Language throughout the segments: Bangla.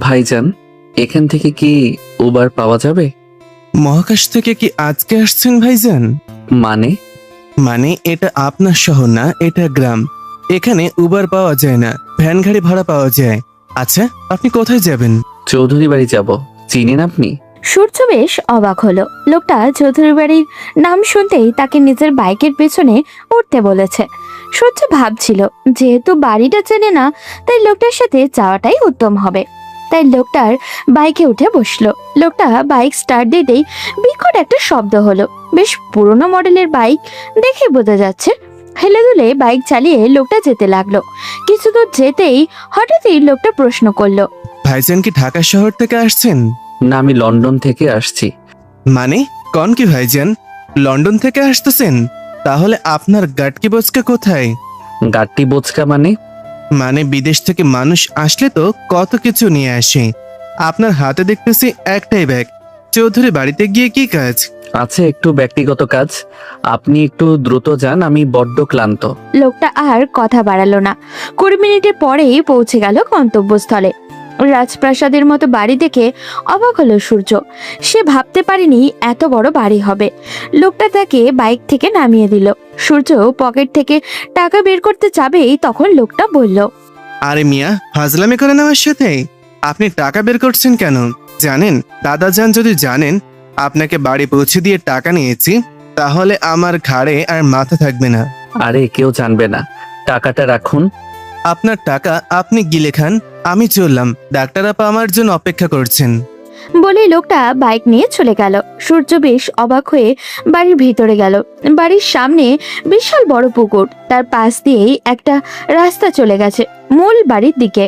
ভাইজান, এখান থেকে কি উবার পাওয়া যাবে? মহাকাশ থেকে কি আজকে আসছেন ভাইজান? মানে? মানে এটা আপনার শহর না, এটা গ্রাম। এখানে উবার পাওয়া যায় না, ভ্যান গাড়ি ভাড়া পাওয়া যায়। আচ্ছা, আপনি কোথায় যাবেন? চৌধুরী বাড়ি যাব। চিনেন আপনি? সূর্য বেশ অবাক হলো। লোকটা চৌধুরী বাড়ির নাম শুনতেই তাকে নিজের বাইকের পেছনে উঠতে বলেছে। সূর্য ভাবছিল, যেহেতু বাড়িটা চেনে না, তাই লোকটার সাথে যাওয়াটাই উত্তম হবে। তাই লোকটার বাইকে উঠে বসলো। লোকটা বাইক স্টার্ট দিতেই বিকট একটা শব্দ হলো। বেশ পুরনো মডেলের বাইক, দেখে বোঝা যাচ্ছে। হেলে দুলে বাইক চালিয়ে লোকটা যেতে লাগলো। কিছু দূর যেতেই হঠাৎই লোকটা প্রশ্ন করলো, ভাইজান কি ঢাকা শহর থেকে আসছেন? না, আমি লন্ডন থেকে আসছি। মানে কন কি ভাইজান, লন্ডন থেকে আসতেছেন? তাহলে আপনার গাটকি বচকা কোথায়? গাট্টি বোচকা মানে? মানে বিদেশ থেকে মানুষ আসলে তো কত কিছু নিয়ে আসে। আপনার হাতে দেখতেছি একটাই ব্যাগ। চৌধুরী বাড়িতে গিয়ে কি কাজ? আছে একটু ব্যক্তিগত কাজ। আপনি একটু দ্রুত যান, আমি বড্ড ক্লান্ত। লোকটা আর কথা বাড়ালো না। 20 মিনিটের পরেই পৌঁছে গেল গন্তব্যস্থলে। রাজপ্রাসাদের মতো বাড়ি দেখে অবাক হলো সূর্য। সে ভাবতে পারেনি এত বড় বাড়ি হবে। লোকটা তাকে বাইক থেকে নামিয়ে দিল। সূর্য পকেট থেকে টাকা বের করতে যাবেই তখন লোকটা বলল, আরে মিয়া, ফাজলামি করেন আমার সাথে? আপনি টাকা বের করছেন কেন? জানেন, দাদাজান যদি জানেন আপনাকে বাড়ি পৌঁছে দিয়ে টাকা নিয়েছি, তাহলে আমার ঘাড়ে আর মাথা থাকবে না। আরে কেউ জানবে না, টাকাটা রাখুন। আপনার টাকা আপনি গিলে খান, আমি চললাম। ডাক্তার আপা আমার জন্য অপেক্ষা করছেন। বলেই লোকটা বাইক নিয়ে চলে গেল। সূর্য বেশ অবাক হয়ে বাড়ির ভিতরে গেল। বাড়ির সামনে বিশাল বড় পুকুর, তার পাশ দিয়েই একটা রাস্তা চলে গেছে মূল বাড়ির দিকে।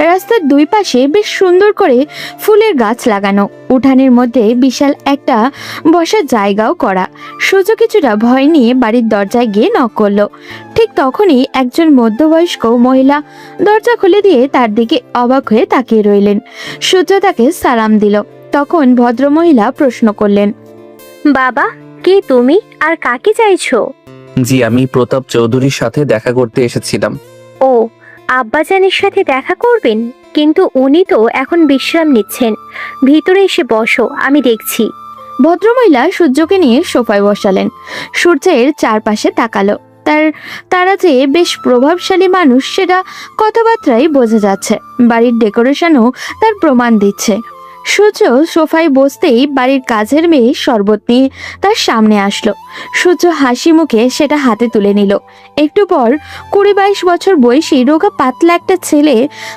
রাস্তার দুই পাশে বেশ সুন্দর করে ফুলের গাছ লাগানো। উঠানের মধ্যে বিশাল একটা বসার জায়গাও করা। সূর্য কিছুটা ভয় নিয়ে বাড়ির দরজায় গিয়ে নক করলো। ঠিক তখনই একজন মধ্যবয়স্ক মহিলা দরজা খুলে দিয়ে তার দিকে অবাক হয়ে তাকিয়ে রইলেন। সূর্য তাকে সালাম দিল। তখন ভদ্রমহিলা প্রশ্ন করলেন, বাবা, কে তুমি আর কাকে চাইছো? জি, আমি প্রতাপ চৌধুরীর সাথে দেখা করতে এসেছিলাম। ও, আব্বাজানের সাথে দেখা করবেন? কিন্তু উনি তো এখন বিশ্রাম নিচ্ছেন। ভিতরে এসে বসো, আমি দেখছি। ভদ্রমহিলা সূর্যকে নিয়ে সোফায় বসালেন। সূর্যের চারপাশে তাকালো। তারা যে বেশ প্রভাবশালী মানুষ সেটা কথাবার্তায় বোঝা যাচ্ছে। বাড়ির ডেকোরেশনও তার প্রমাণ দিচ্ছে। সূর্য সোফায় বসতেই বাড়ির কাজের মেয়ে শরবত নিয়ে তার সামনে আসলো। সূর্য হাসি মুখে সেটা হাতে তুলে নিল। একটু পর 20-22 বছর বয়সী রোগা পাতলা একটা ছেলে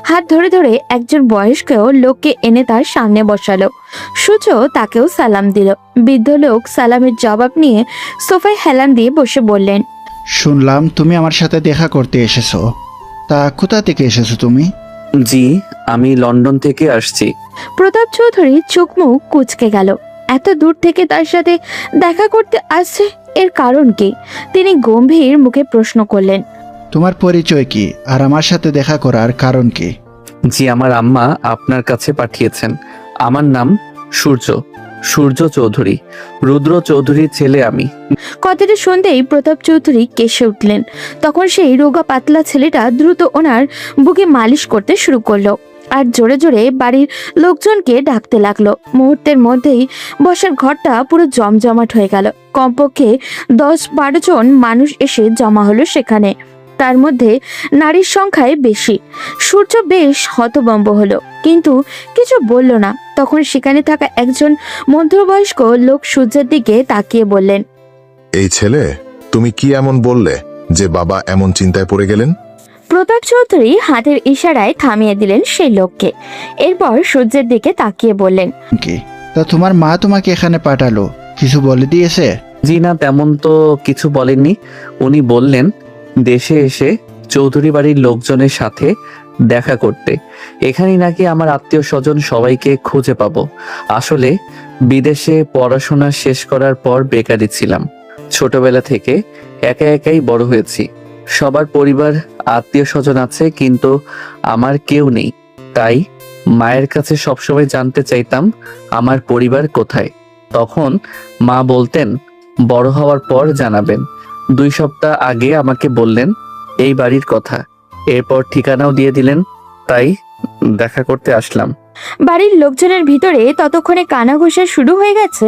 হাত ধরে ধরে একজন বয়স্ক লোককে এনে তার সামনে বসালো। সূর্য তাকেও সালাম দিল। বৃদ্ধ লোক সালামের জবাব নিয়ে সোফায় হেলান দিয়ে বসে বললেন, শুনলাম তুমি আমার সাথে দেখা করতে এসেছো। তা কোথা থেকে এসেছো তুমি? জি, আমি লন্ডন থেকে আসছি। প্রতাপ চৌধুরী চোখ মুখ কুঁচকে গেল। এত দূর থেকে তার সাথে দেখা করতে আসছে, এর কারণ কি? তিনি গম্ভীর মুখে প্রশ্ন করলেন, তোমার পরিচয় কি আর আমার সাথে দেখা করার কারণ কি? জি, আমার আম্মা আপনার কাছে পাঠিয়েছেন। আমার নাম সূর্য, সূর্য চৌধুরী, রুদ্র চৌধুরীর ছেলে আমি। কথাটা শুনতেই প্রতাপ চৌধুরী কেসে উঠলেন। তখন সেই রোগা পাতলা ছেলেটা দ্রুত ওনার বুকে মালিশ করতে শুরু করলো আর জোরে জোরে বাড়ির লোকজনকে ডাকতে লাগলো। মুহূর্তের মধ্যেই বসার ঘরটা পুরো জমজমাট হয়ে গেল। কমপক্ষে 10-12 জন মানুষ এসে জমা হলো সেখানে। তার মধ্যে নারীর সংখ্যায় বেশি। সূর্য বেশ হতভম্ব হলো, কিন্তু কিছু বলল না। তখন সেখানে থাকা একজন মধ্যবয়স্ক লোক সূর্যের দিকে তাকিয়ে বললেন, এই ছেলে, তুমি কি এমন বললে যে বাবা এমন চিন্তায় পড়ে গেলেন? প্রতাপ চৌধুরী হাতের ইশারায় থামিয়ে দিলেন সেই লোককে। এরপর সূর্যের দিকে তাকিয়ে বললেন, কি তা তোমার মা তোমাকে এখানে পাঠালো, কিছু বলে দিয়েছে? জি না, তেমন তো কিছু বলেননি। উনি বললেন দেশে এসে চৌধুরী বাড়ির লোকজনের সাথে দেখা করতে। এখানেই নাকি আমার আত্মীয় স্বজন সবাইকে খুঁজে পাবো। আসলে বিদেশে পড়াশোনা শেষ করার পর বেকারি ছিলাম। ছোটবেলা থেকে একা একাই বড় হয়েছি। সবার পরিবার আত্মীয় স্বজন আছে, কিন্তু আমার কেউ নেই। তাই মায়ের কাছে সবসময় জানতে চাইতাম আমার পরিবার কোথায়। তখন মা বলতেন বড় হওয়ার পর জানাবেন। 2 সপ্তাহ আগে আমাকে বললেন এই বাড়ির কথা। এরপর ঠিকানাও দিয়ে দিলেন। তাই দেখা করতে আসলাম। বাড়ির লোকজনের ভিতরে ততক্ষণে কানাঘুষা শুরু হয়ে গেছে।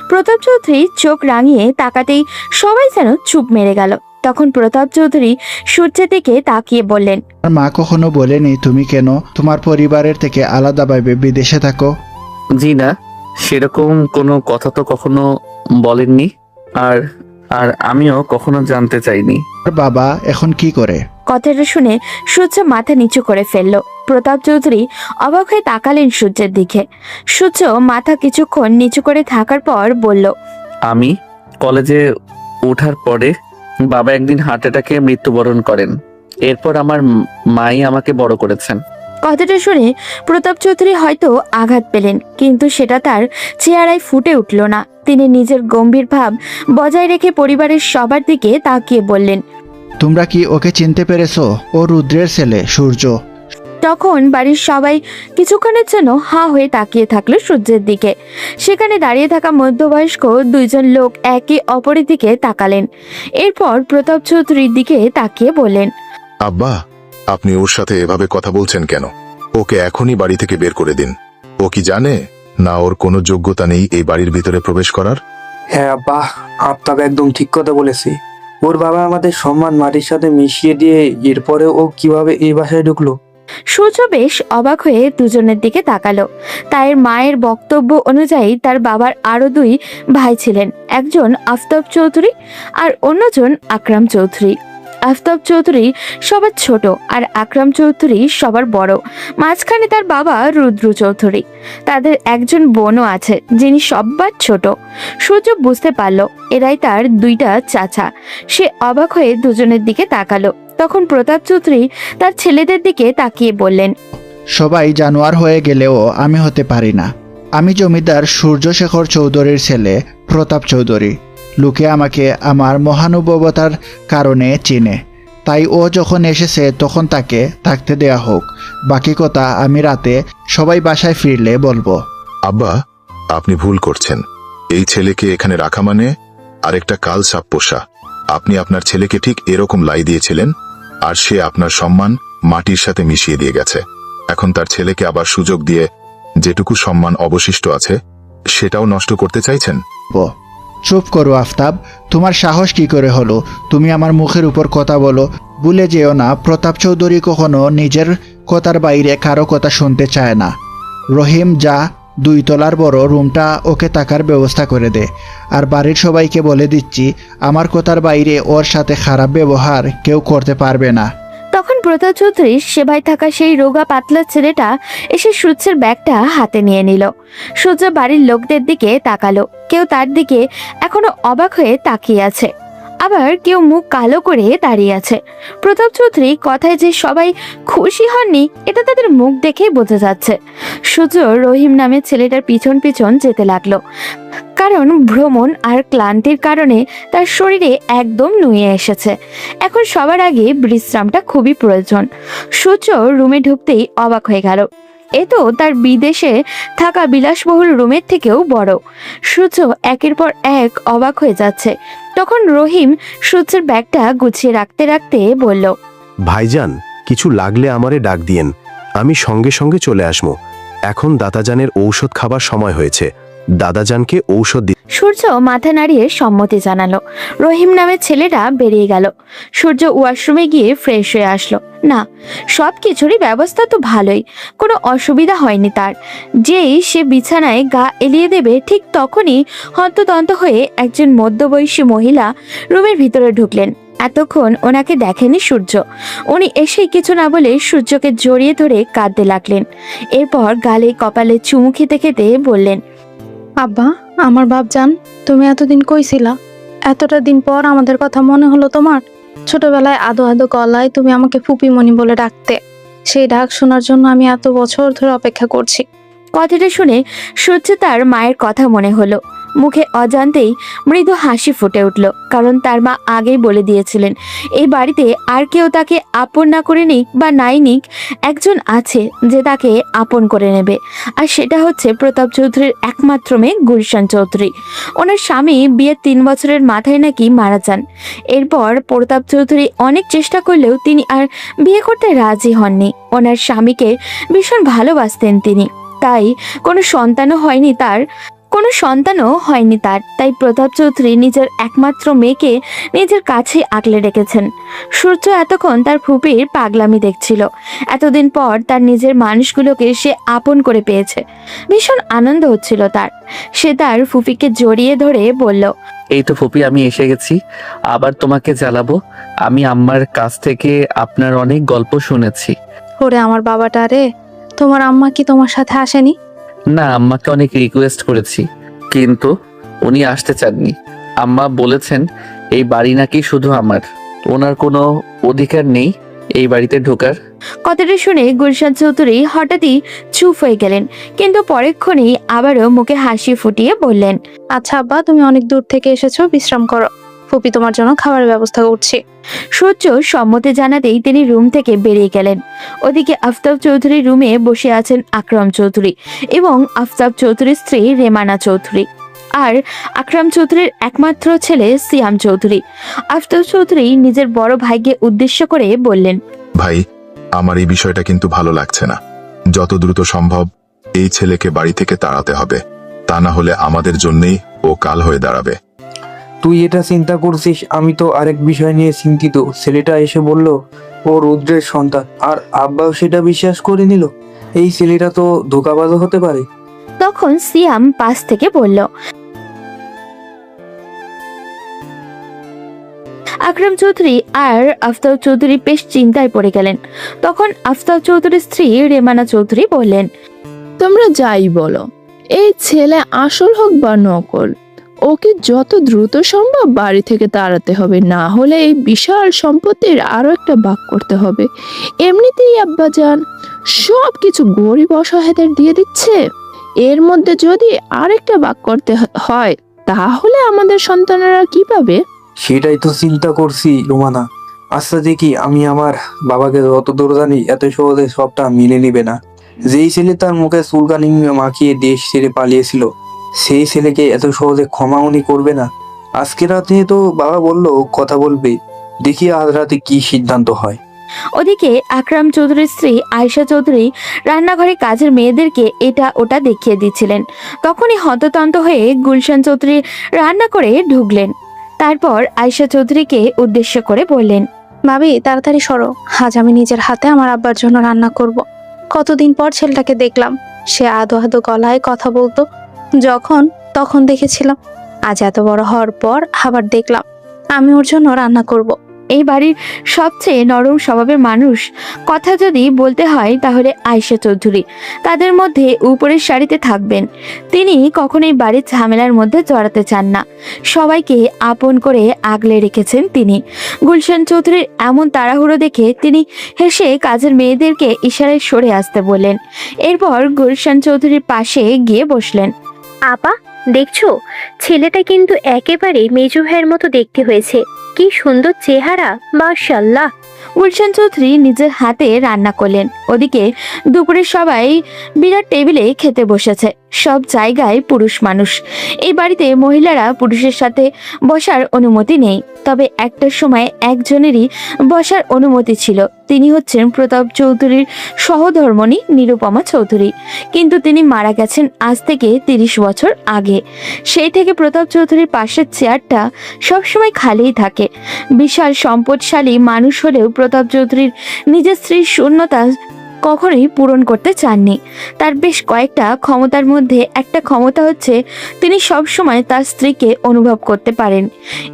প্রতাপ চৌধুরী চোখ রাঙিয়ে তাকাতেই সবাই যেন চুপ মেরে গেল। তখন প্রতাপ চৌধুরী সূর্যের দিকে তাকিয়ে বললেন, আর মা কখনো বলেনি তুমি কেন তোমার পরিবারের থেকে আলাদাভাবে বিদেশে থাকো? জি না, সেরকম কোনো কথা তো কখনো বলেননি। আর আর আমিও কখনো জানতে চাইনি। আর বাবা এখন কি করে? কথাটা শুনে সূর্য মাথা নিচু করে ফেলল। প্রতাপ চৌধুরী অবাক হয়ে তাকালেন সূর্যের দিকে। সূর্য মাথা কিছুক্ষণ নিচু করে থাকার পর বলল, আমি কলেজে ওঠার পরে বাবা একদিন হার্ট অ্যাটাকে মৃত্যুবরণ করেন। এরপর আমার মাই আমাকে বড় করেছেন। কথাটা শুনে প্রতাপ চৌধুরী হয়তো আঘাত পেলেন, কিন্তু সেটা তার চেহারায় ফুটে উঠল না। তিনি নিজের গম্ভীর ভাব বজায় রেখে পরিবারের সবার দিকে তাকিয়ে বললেন, তোমরা কি ওকে চিনতে পেরেছো? ও রুদ্রের ছেলে সূর্য। তখন বাড়ির সবাই কিছুক্ষণের জন্য হাঁ হয়ে তাকিয়ে থাকলো সূর্যের দিকে। সেখানে দাঁড়িয়ে থাকা মধ্যবয়স্ক দুইজন লোক একে অপরের দিকে তাকালেন। এরপর প্রতাপ চৌধুরীর দিকে তাকিয়ে বললেন, আব্বা, আপনি ওর সাথে এভাবে কথা বলছেন কেন? ওকে এখনই বাড়ি থেকে বের করে দিন। ও কি জানে না ওর কোনো যোগ্যতা নেই এই বাড়ির ভিতরে প্রবেশ করার? হ্যাঁ আব্বা, আফতাব একদম ঠিক কথা বলেছে। ওর বাবা আমাদের সম্মান মাটির সাথে মিশিয়ে দিয়ে এরপরে ও কিভাবে এই বাসায় ঢুকলো? সূর্য বেশ অবাক হয়ে দুজনের দিকে তাকালো। তার মায়ের বক্তব্য অনুযায়ী তার বাবার আরো দুই ভাই ছিলেন, একজন আফতাব চৌধুরী আর অন্যজন আকরাম চৌধুরী। আফতাব চৌধুরী সবার ছোট আর আকরাম চৌধুরী সবার বড়। মাঝখানে তার বাবা রুদ্র চৌধুরী। তাদের একজন বোনও আছে যিনি সবার ছোট। সূর্য বুঝতে পারল এরাই তার দুইটা চাচা। সে অবাক হয়ে দুজনের দিকে তাকালো। তখন প্রতাপ চৌধুরী তার ছেলেদের দিকে তাকিয়ে বললেন, সবাই জানোয়ার হয়ে গেলেও আমি হতে পারি না। আমি জমিদার সূর্যশেখর চৌধুরীর ছেলে প্রতাপ চৌধুরী। লোকে আমাকে আমার মহানুভবতার কারণে চিনে, তাই ও যখন এসেছে তখন তাকে থাকতে দেয়া হোক। বাকি কথা আমি রাতে সবাই বাসায় ফিরলে বলবো। আব্বা, আপনি ভুল করছেন। এই ছেলেকে এখানে রাখা মানে আরেকটা কাল সাপ পোষা। আপনি আপনার ছেলেকে ঠিক এরকম লাই দিয়েছিলেন, আর সে আপনার সম্মান মাটির সাথে মিশিয়ে দিয়ে গেছে। এখন তার ছেলেকে আবার সুযোগ দিয়ে যেটুকু সম্মান অবশিষ্ট আছে সেটাও নষ্ট করতে চাইছেন? চুপ করো আফতাব, তোমার সাহস কি করে হলো? তুমি আমার মুখের উপর কথা বলো। ভুলে যেও না, প্রতাপ চৌধুরী কখনো নিজের কথার বাইরে কারো কথা শুনতে চায় না। রহিম, যা 2 তলার বড় রুমটা ওকে থাকার ব্যবস্থা করে দে। আর বাড়ির সবাইকে বলে দিচ্ছি, আমার কথার বাইরে ওর সাথে খারাপ ব্যবহার কেউ করতে পারবে না। তখন প্রতাপ চৌধুরীর সেবায় থাকা সেই রোগা পাতলা ছেলেটা এসে সূর্যের ব্যাগটা হাতে নিয়ে নিল। সূর্য বাড়ির লোকদের দিকে তাকালো। কেউ তার দিকে এখনো অবাক হয়ে তাকিয়ে আছে, আবার কেউ মুখ কালো করে দাঁড়িয়ে আছে। প্রতাপ চৌধুরী কথায় যে সবাই খুশি হননি এটা তাদের মুখ দেখেই বোঝা যাচ্ছে। সূর্য রহিম নামের ছেলেটার পিছন পিছন যেতে লাগলো, কারণ ভ্রমণ আর ক্লান্তির কারণে তার শরীরে একদম নুয়ে এসেছে। এখন সবার আগে বিশ্রামটা খুবই প্রয়োজন। সূর্য রুমে ঢুকতেই অবাক হয়ে গেল। এ তো তার বিদেশে থাকা বিলাসবহুল রুমের থেকেও বড়। সূর্য একের পর এক অবাক হয়ে যাচ্ছে। তখন রহিম সূর্যের ব্যাগটা গুছিয়ে রাখতে রাখতে বলল, ভাইজান, কিছু লাগলে আমারে ডাক দিয়েন, আমি সঙ্গে সঙ্গে চলে আসবো। এখন দাদাজানের ঔষধ খাবার সময় হয়েছে, দাদাজানকে ঔষধ সূর্য মাথা নাড়িয়ে সম্মতি জানালো। রহিম নামের ছেলেটা বেরিয়ে গেল। সূর্য ওয়াশরুমে গিয়ে ফ্রেশ হয়ে আসলো। না, সব কিছুরই ব্যবস্থা তো ভালোই, কোনো অসুবিধা হয়নি তার। যেই সে বিছানায় গা এলিয়ে দেবে ঠিক তখনই হন্তদন্ত হয়ে একজন মধ্যবয়সী মহিলা রুমের ভিতরে ঢুকলেন। এতক্ষণ ওনাকে দেখেনি সূর্য। উনি এসেই কিছু না বলে সূর্যকে জড়িয়ে ধরে কাঁদতে লাগলেন। এরপর গালে কপালে চুমু খেতে খেতে বললেন, আব্বা, আমার বাপজান, তুমি এতদিন কইছিলা? এতটা দিন পর আমাদের কথা মনে হলো তোমার? ছোটবেলায় আদো আদো গলায় তুমি আমাকে ফুপিমণি বলে ডাকতে, সেই ডাক শোনার জন্য আমি এত বছর ধরে অপেক্ষা করছি। কথাটা শুনে সূর্য তার মায়ের কথা মনে হলো। মুখে অজান্তেই মৃদু হাসি ফুটে উঠল, কারণ তার মা আগেই বলে দিয়েছিলেন এই বাড়িতে আর কেউ তাকে আপন না করে নিক বা নাই নিক, একজন আছে যে তাকে আপন করে নেবে, আর সেটা হচ্ছে প্রতাপ চৌধুরীর একমাত্র মেয়ে গুলশান চৌধুরী। ওনার স্বামী বিয়ের 3 বছরের মাথায় নাকি মারা যান। এরপর প্রতাপ চৌধুরী অনেক চেষ্টা করলেও তিনি আর বিয়ে করতে রাজি হননি। ওনার স্বামীকে ভীষণ ভালোবাসতেন তিনি, তাই কোনো সন্তানও হয়নি তার। তাই প্রতাপ চৌধুরী নিজের একমাত্র মেয়েকে নিজের কাছে আগলে রেখেছেন। সূর্য এতক্ষণ তার ফুপির পাগলামি দেখছিল। এতদিন পর তার নিজের মানুষগুলোকে সে আপন করে পেয়েছে। ভীষণ আনন্দ হচ্ছিল তার। সে তার ফুপিকে জড়িয়ে ধরে বলল, এই তো ফুপি, আমি এসে গেছি। আবার তোমাকে জ্বালাবো? আমি আম্মার কাছ থেকে আপনার অনেক গল্প শুনেছি। ওরে আমার বাবাটা রে, তোমার আম্মা কি তোমার সাথে আসেনি? না, আম্মাকে অনেক রিকোয়েস্ট করেছি, কিন্তু উনি আসতে চাননি। আম্মা বলেছেন এই বাড়ি নাকি শুধু আমার, ওনার কোনো অধিকার নেই এই বাড়িতে ঢোকার। কথাটা শুনে গুলশান চৌধুরী হঠাৎই চুপ হয়ে গেলেন, কিন্তু পরেক্ষণেই আবারও মুখে হাসি ফুটিয়ে বললেন, আচ্ছা আব্বা, তুমি অনেক দূর থেকে এসেছো, বিশ্রাম করো। ফুপি তোমার জন্য খাবারের ব্যবস্থা করছি। সূর্য সম্মতি জানাতেই তিনি রুম থেকে বেরিয়ে গেলেন। ওদিকে আফতাব চৌধুরীর রুমে বসে আছেন আকরাম চৌধুরী এবং আফতাব চৌধুরীর স্ত্রী রেমানা চৌধুরী, আর আকরাম চৌধুরীর একমাত্র ছেলে সিয়াম চৌধুরী। আফতাব চৌধুরী নিজের বড় ভাইকে উদ্দেশ্য করে বললেন, ভাই, আমার এই বিষয়টা কিন্তু ভালো লাগছে না। যত দ্রুত সম্ভব এই ছেলেকে বাড়ি থেকে তাড়াতে হবে, তা না হলে আমাদের জন্যই ও কাল হয়ে দাঁড়াবে। তুই এটা চিন্তা করছিস, আমি তো আরেক বিষয় নিয়ে চিন্তিত। ছেলেটা এসে বলল ও রুদ্রের সন্তান, আর আব্বাও সেটা বিশ্বাস করে নিল। এই ছেলেটা তো ধোঁকাবাজও হতে পারে। তখন সিয়াম পাশ থেকে বলল। আকরাম চৌধুরী আর আফতাব চৌধুরী বেশ চিন্তায় পড়ে গেলেন। তখন আফতাব চৌধুরীর স্ত্রী রেমানা চৌধুরী বললেন, তোমরা যাই বলো, এই ছেলে আসল হোক বা নকল, ওকে যত দ্রুত সম্ভব বাড়ি থেকে তাড়াতে হবে, না হলে এই বিশাল সম্পত্তির আরো একটা ভাগ করতে হবে। এমনিতেই আব্বাজান সব কিছু গরিব অসহায়দের দিয়ে দিচ্ছে, এর মধ্যে যদি আরেকটা ভাগ করতে হয় তাহলে আমাদের সন্তানেরা কি পাবে? সেটাই তো চিন্তা করছি রোমানা। আচ্ছা দেখি, আমি আমার বাবাকে যত দূর জানি এত সহজে সবটা মিলে নিবে না। যেই ছেলে তার মুখে চুলকানি মাখিয়ে দেশ ছেড়ে পালিয়েছিল, সেই ছেলেকে এত সহজে ক্ষমা উনি করবে না। আজকে রাতে তো বাবা বললো কথা বলবে, দেখি আজ রাতে কি সিদ্ধান্ত হয়। ওদিকে আকরাম চৌধুরীর স্ত্রী আয়েশা চৌধুরী রান্নাঘরে কাজের মেয়েদেরকে এটা ওটা দেখিয়ে দিচ্ছিলেন। তখনই হততন্ত হয়ে গুলশান চৌধুরী রান্না করে ঢুকলেন। তারপর আয়েশা চৌধুরীকে উদ্দেশ্য করে বললেন, ভাবি তাড়াতাড়ি সরো, আজ আমি নিজের হাতে আমার আব্বার জন্য রান্না করব। কতদিন পর ছেলেটাকে দেখলাম, সে আদো আদো গলায় কথা বলতো, যখন তখন দেখেছিলাম। আজ এত বড় হওয়ার পর আবার দেখলাম, আমি ওর জন্য রান্না করব। এই বাড়ির সবচেয়ে নরম স্বভাবের মানুষ কথা যদি বলতে হয় তাহলে আয়েশা চৌধুরী তাদের মধ্যে উপরের সারিতে থাকবেন। তিনি কখনোই বাড়ির ঝামেলার মধ্যে জড়াতে চান না, সবাইকে আপন করে আগলে রেখেছেন তিনি। গুলশান চৌধুরীর এমন তাড়াহুড়ো দেখে তিনি হেসে কাজের মেয়েদেরকে ইশারায় সরে আসতে বললেন। এরপর গুলশান চৌধুরীর পাশে গিয়ে বসলেন। আপা, দেখছো ছেলেটা কিন্তু একেবারে মেজু ভাইয়ের মতো দেখতে হয়েছে। কি সুন্দর চেহারা, মাশাআল্লাহ। গুলশান চৌধুরী নিজের হাতে রান্না করলেন। ওদিকে দুপুরে সবাই বিরাট টেবিলে খেতে বসেছে। সব জায়গায় পুরুষ মানুষ। এই বাড়িতে মহিলারা পুরুষের সাথে বসার অনুমতি নেই, তবে একটা সময় একজনেরই বসার অনুমতি ছিল। তিনি হচ্ছেন প্রতাপ চৌধুরীর সহধর্মণী নিরুপমা চৌধুরী, কিন্তু তিনি মারা গেছেন আজ থেকে 30 বছর আগে। সেই থেকে প্রতাপ চৌধুরীর পাশের চেয়ারটা সবসময় খালিই থাকে। বিশাল সম্পদশালী মানুষ হলেও প্রতাপ চৌধুরীর নিজের স্ত্রীর শূন্যতা কখনোই পূরণ করতে চাননি। তার বেশ কয়েকটা ক্ষমতার মধ্যে একটা ক্ষমতা হচ্ছে তিনি সব সময় তার স্ত্রীকে অনুভব করতে পারেন।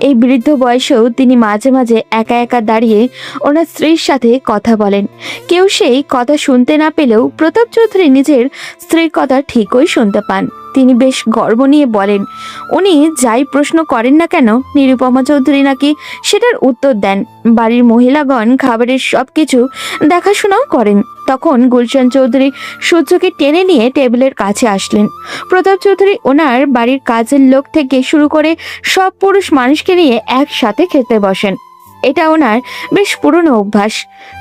এই বৃদ্ধ বয়সেও তিনি মাঝে মাঝে একা একা দাঁড়িয়ে ওনার স্ত্রীর সাথে কথা বলেন। কেউ সেই কথা শুনতে না পেলেও প্রতাপ চৌধুরী নিজের স্ত্রীর কথা ঠিকই শুনতে পান। তিনি বেশ গর্ব নিয়ে বলেন, উনি যাই প্রশ্ন করেন না কেন নিরুপমা চৌধুরী নাকি সেটার উত্তর দেন। বাড়ির মহিলাগণ খাবারের সবকিছু দেখাশোনাও করেন। তখন গুলশান চৌধুরী সূর্যকে টেনে নিয়ে টেবিলের কাছে আসলেন। প্রতাপ চৌধুরী ওনার বাড়ির কাজের লোক থেকে শুরু করে সব পুরুষ মানুষকে নিয়ে একসাথে খেতে বসেন। এটা ওনার বেশ পুরনো অভ্যাস।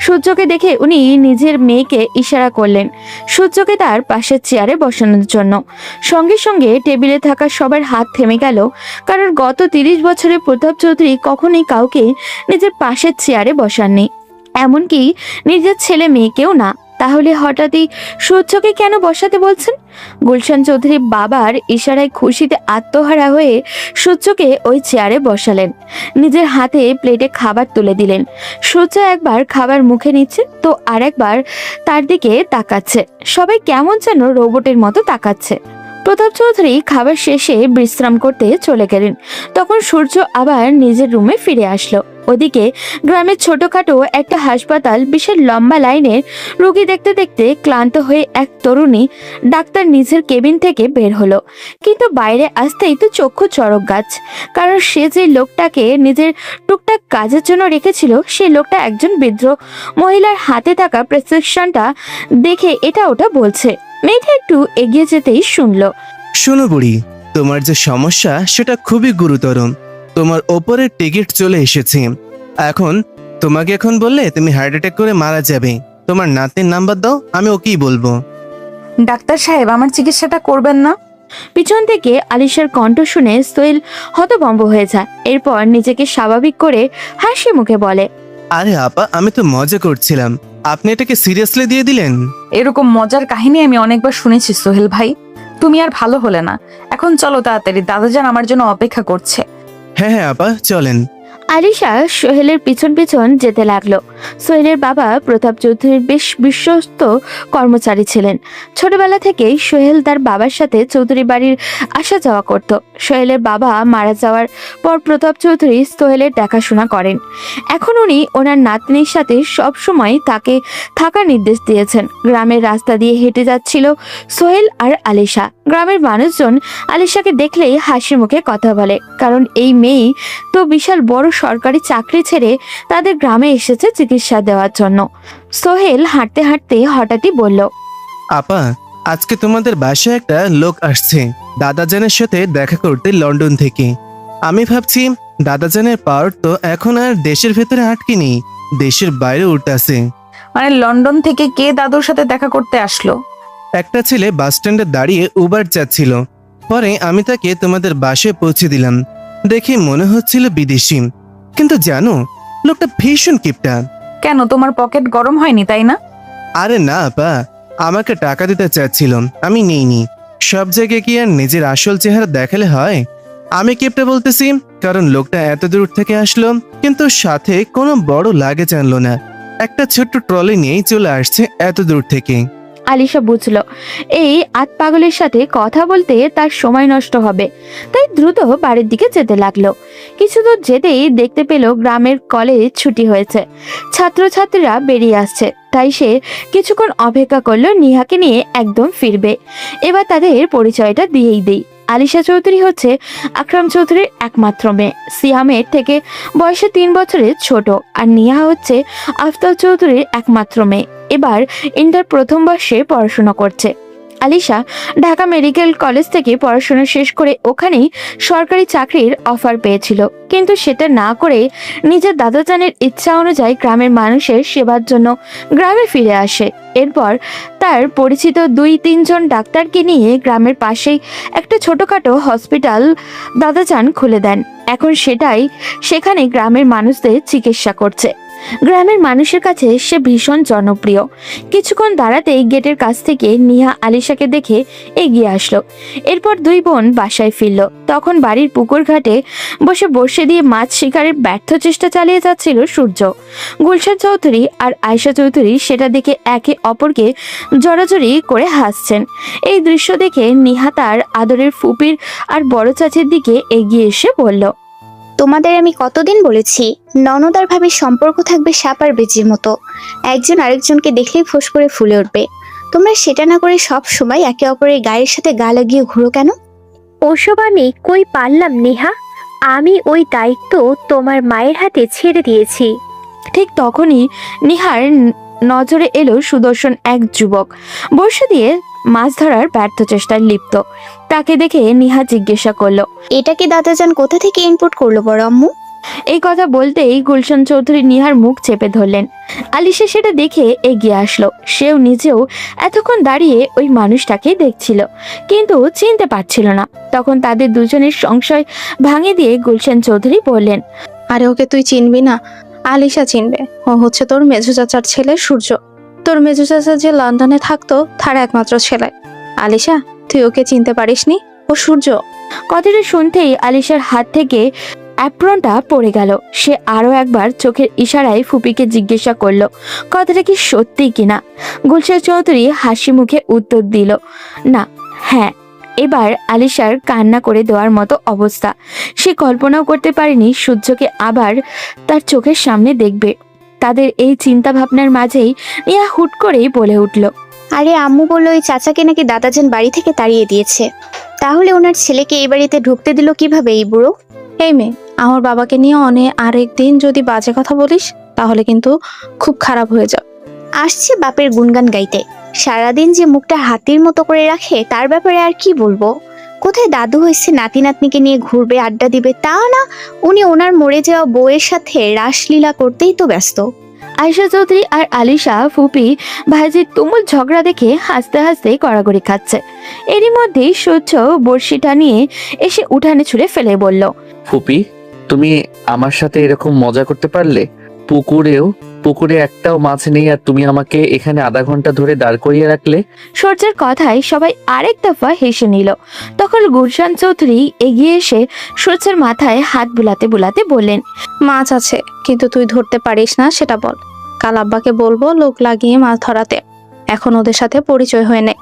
সূর্যকে দেখে উনি নিজের মেয়েকে ইশারা করলেন সূর্যকে তার পাশের চেয়ারে বসানোর জন্য। সঙ্গে সঙ্গে টেবিলে থাকা সবার হাত থেমে গেল, কারণ গত 30 বছরে প্রতাপ চৌধুরী কখনোই কাউকে নিজের পাশের চেয়ারে বসাননি, এমনকি নিজের ছেলে মেয়েকেও না। তাহলে হঠাৎই সূর্যকে কেন বসাতে বলছেন? গুলশান চৌধুরী বাবার ইশারায় খুশিতে আত্মহারা হয়ে সূর্যকে ওই চেয়ারে বসালেন। নিজের হাতে প্লেটে খাবার তুলে দিলেন। সূর্য একবার খাবার মুখে নিচ্ছে তো আরেকবার তার দিকে তাকাচ্ছে। সবাই কেমন যেন রোবটের মতো তাকাচ্ছে। প্রতাপ চৌধুরী খাবার শেষে বিশ্রাম করতে চলে গেলেন। তখন সূর্য আবার নিজের রুমে ফিরে আসলো। ওদিকে গ্রামের ছোটখাটো একটা হাসপাতাল, বিশাল লম্বা লাইনের রোগী দেখতে দেখতে ক্লান্ত হয়ে এক তরুণী ডাক্তার নিজের কেবিন থেকে বের হলো। কিন্তু বাইরে আসতেই তো চক্ষু চড়ক গাছ, কারণ সে যে লোকটাকে নিজের টুকটাক কাজের জন্য রেখেছিল সেই লোকটা একজন বৃদ্ধ মহিলার হাতে থাকা প্রেসক্রিপশনটা দেখে এটা ওটা বলছে। মেয়েটা একটু এগিয়ে যেতেই শুনলো, শোনো বুড়ি, তোমার যে সমস্যা সেটা খুবই গুরুতর। তোমার ওপরের টিকিট চলে এসেছে। তোমাকে এখন বললে তুমি হার্ট অ্যাটাক করে মারা যাবে। তোমার নাতির নাম্বার দাও, আমি ওকেই বলবো। ডাক্তার সাহেব, আমার চিকিৎসাটা করবেন না? পিছন থেকে আলিশার কণ্ঠ শুনে সোহেল হতভম্ব হয়ে যায়। এরপর নিজেকে স্বাভাবিক করে হাসি মুখে বলে, আরে আপা, আমি তো মজা করছিলাম, আপনি এটাকে সিরিয়াসলি দিয়ে দিলেন। এরকম মজার কাহিনী আমি অনেকবার শুনেছি সোহেল ভাই। তুমি আর ভালো হলে না। এখন চলো তাড়াতাড়ি, দাদাজান আমার জন্য অপেক্ষা করছে। হ্যাঁ হ্যাঁ আপা, চলেন। আলিশা সোহেলের পিছন পিছন যেতে লাগলো। সোহেলের বাবা প্রতাপ চৌধুরীর বেশ বিশ্বস্ত কর্মচারী ছিলেন। ছোটবেলা থেকেই সোহেল তার বাবার সাথে চৌধুরী বাড়ির আসা যাওয়া করত। সোহেলের বাবা মারা যাওয়ার পর প্রতাপ চৌধুরী সোহেলের দেখাশোনা করেন। এখন উনি ওনার নাতনির সাথে সব সময় তাকে থাকার নির্দেশ দিয়েছেন। গ্রামের রাস্তা দিয়ে হেঁটে যাচ্ছিল সোহেল আর আলিশা। গ্রামের মানুষজন আলিশাকে দেখলেই হাসি মুখে কথা বলে, কারণ এই মেয়ে তো বিশাল বড় সরকারি চাকরি ছেড়ে তাদের গ্রামে এসেছে চিকিৎসা দেওয়ার জন্য। সোহেল হাঁটতে হাঁটতে হঠাৎই বলল, আপা, আজকে তোমাদের বাসায় একটা লোক আসছে দাদাজানের সাথে দেখা করতে লন্ডন থেকে। আমি ভাবছি দাদাজানের পাওয়ার তো এখন আর দেশের ভেতরে আটকে নেই, দেশের বাইরে উঠতেছে। মানে লন্ডন থেকে কে দাদুর সাথে দেখা করতে আসলো? একটা ছেলে বাস স্ট্যান্ডে দাঁড়িয়ে উবার চাচ্ছিল। পরে আমি তাকে তোমাদের বাসায় পৌঁছে দিলাম। দেখে মনে হচ্ছিল বিদেশি, কিন্তু জানো লোকটা ভীষণ কিপটা। কেন, তোমার পকেট গরম হয়নি তাই না? আরে না আপা, আমাকে টাকা দিতে চাচ্ছিল, আমি নেইনি। সব জায়গায় কি আর নিজের আসল চেহারা দেখালে হয়? আমি কিপটা বলতেছি কারণ লোকটা এত দূর থেকে আসলো, কিন্তু সাথে কোনো বড় লাগেজ আনলো না। একটা ছোট্ট ট্রলি নিয়েই চলে আসছে এত দূর থেকে। আলিশা বুঝলো এই আত পাগলের সাথে কথা বলতে তার সময় নষ্ট হবে, তাই দ্রুত বাড়ির দিকে যেতে লাগলো। কিছু দূর যেতেই দেখতে পেল গ্রামের কলেজ ছুটি হয়েছে, ছাত্রছাত্রীরা বেরিয়ে আসছে। তাই সে কিছুক্ষণ অপেক্ষা করলো নিহাকে নিয়ে একদম ফিরবে। এবার তাদের পরিচয়টা দিয়েই দেই। আলিশা চৌধুরী হচ্ছে আকরাম চৌধুরীর একমাত্র মেয়ে। সিয়ামের থেকে বয়সে 3 বছরের ছোট। আর নিহা হচ্ছে আফতাব চৌধুরীর একমাত্র মেয়ে। এবার ইন্টার প্রথম বর্ষে পড়াশোনা করছে। আলিশা ঢাকা মেডিকেল কলেজ থেকে পড়াশোনা শেষ করে ওখানেই সরকারি চাকরির অফার পেয়েছিল, কিন্তু সেটা না করে নিজের দাদাজানের ইচ্ছা অনুযায়ী গ্রামের মানুষের সেবার জন্য গ্রামে ফিরে আসে। এরপর তার পরিচিত 2-3 জন ডাক্তারকে নিয়ে গ্রামের পাশেই একটা ছোটখাটো হসপিটাল দাদাজান খুলে দেন। এখন সেখানে গ্রামের মানুষদের চিকিৎসা করছে। গ্রামের মানুষের কাছে সে ভীষণ জনপ্রিয়। কিছুক্ষণ দাঁড়াতেই গেটের কাছ থেকে নিহা আলিশাকে দেখে এগিয়ে আসলো। এরপর 2 বোন বাসায় ফিরল। তখন বাড়ির পুকুর ঘাটে বসে দিয়ে মাছ শিকারের ব্যর্থ চেষ্টা চালিয়ে যাচ্ছিল সূর্য। গুলশান চৌধুরী আর আয়েশা চৌধুরী সেটা দেখে একে অপরকে জড়াজড়ি করে হাসছেন। এই দৃশ্য দেখে নিহা তার আদরের ফুপির আর বড় চাচির দিকে এগিয়ে এসে বলল, তোমাদের আমি কতদিন বলেছি ননদ আর ভাবির সম্পর্ক থাকবে সাপ আর বেজির মতো, একজন আরেকজনকে দেখলেই ফোঁস করে ফুলে উঠবে। তোমরা সেটা না করে সব সময় একে অপরের গায়ের সাথে গা লাগিয়ে ঘুরো কেন? ওসব আমি কই পারলাম নেহা, আমি ওই দায়িত্ব তোমার মায়ের হাতে ছেড়ে দিয়েছি। ঠিক তখনই নিহার নজরে এলো সুদর্শন এক যুবক বর্ষা দিয়ে মাছ ধরার ব্যর্থ চেষ্টায় লিপ্ত। তাকে দেখে নিহা জিজ্ঞাসা করলো, এটা কি দাদাজান কোথা থেকে ইনপুট করলো বড় আম্মু? এই কথা বলতেই গুলশান চৌধুরী নিহার মুখ চেপে ধরলেন। আলিশা সেটা দেখে এগিয়ে আসলো। সেও নিজেও এতক্ষণ দাঁড়িয়ে ওই মানুষটাকে দেখছিল, কিন্তু চিনতে পারছিল না। তখন তাদের দুজনের সংশয় ভাঙিয়ে দিয়ে গুলশান চৌধুরী বললেন, আরে ওকে তুই চিনবি না? আলিশা চিনবে। ও হচ্ছে তোর মেজো চাচার ছেলে সূর্য। তোর মেজো চাচা যে লন্ডনে থাকতো তার একমাত্র ছেলে। আলিশা, তুই ওকে চিনতে পারিসনি? ও সূর্য। কথাটা শুনতেই আলিশার হাত থেকে অ্যাপ্রনটা পড়ে গেল। সে আরো একবার চোখের ইশারায় ফুপিকে জিজ্ঞাসা করলো, কথাটা কি সত্যি কিনা। গুলশান চৌধুরী হাসি মুখে উত্তর দিল, না, হ্যাঁ। এবার আলিশার কান্না করে দেওয়ার মতো অবস্থা। সে কল্পনাও করতে পারেনি সূর্যকে আবার তার চোখের সামনে দেখবে। তাদের এই চিন্তা ভাবনার মাঝেই নিয়া হুট করেই বলে উঠল, আরে আম্মু বললো ওই চাচাকে নাকি দাদাজান বাড়ি থেকে তাড়িয়ে দিয়েছে। তাহলে ওনার ছেলেকে এই বাড়িতে ঢুকতে দিল কিভাবে এই বুড়ো? এই মেয়ে, আমার বাবাকে নিয়ে আরেকদিন যদি বাজে কথা বলিস তাহলে কিন্তু খুব খারাপ হয়ে যাবে। আসছে বাপের গুনগান গাইতে, সারাদিন যে মুখটা হাতির মতো করে রাখে তার ব্যাপারে আর কি বলবো। কোথায় দাদু হয়েছে নাতি নাতনিকে নিয়ে ঘুরবে, আড্ডা দিবে, তা না, উনি ওনার মরে যাওয়া বউয়ের সাথে রাসলীলা করতেই তো ব্যস্ত। আয়েশা চৌধুরী আর আলিশা ফুপি ভাইজির তুমুল ঝগড়া দেখে হাসতে হাসতে গড়াগড়ি খাচ্ছে। এরই মধ্যেই সূর্য বড়শিটা নিয়ে এসে উঠানে ছুঁড়ে ফেলে বলল, ফুপি, তুমি আমার সাথে এরকম মজা করতে পারলে? পুকুরে একটাও মাছ নেই আর তুমি আমাকে এখানে আধা ঘন্টা ধরে দাঁড় করিয়ে রাখলে। সূর্যের কথায় সবাই আরেক দফা হেসে নিল। তখন গুলশান চৌধুরী এগিয়ে এসে সূর্যের মাথায় হাত বুলাতে বুলাতে বললেন, মাছ আছে, কিন্তু তুই ধরতে পারিস না সেটা বল। কাল আব্বাকে বলবো লোক লাগিয়ে মাছ ধরাতে। এখন ওদের সাথে পরিচয় হয়ে নে।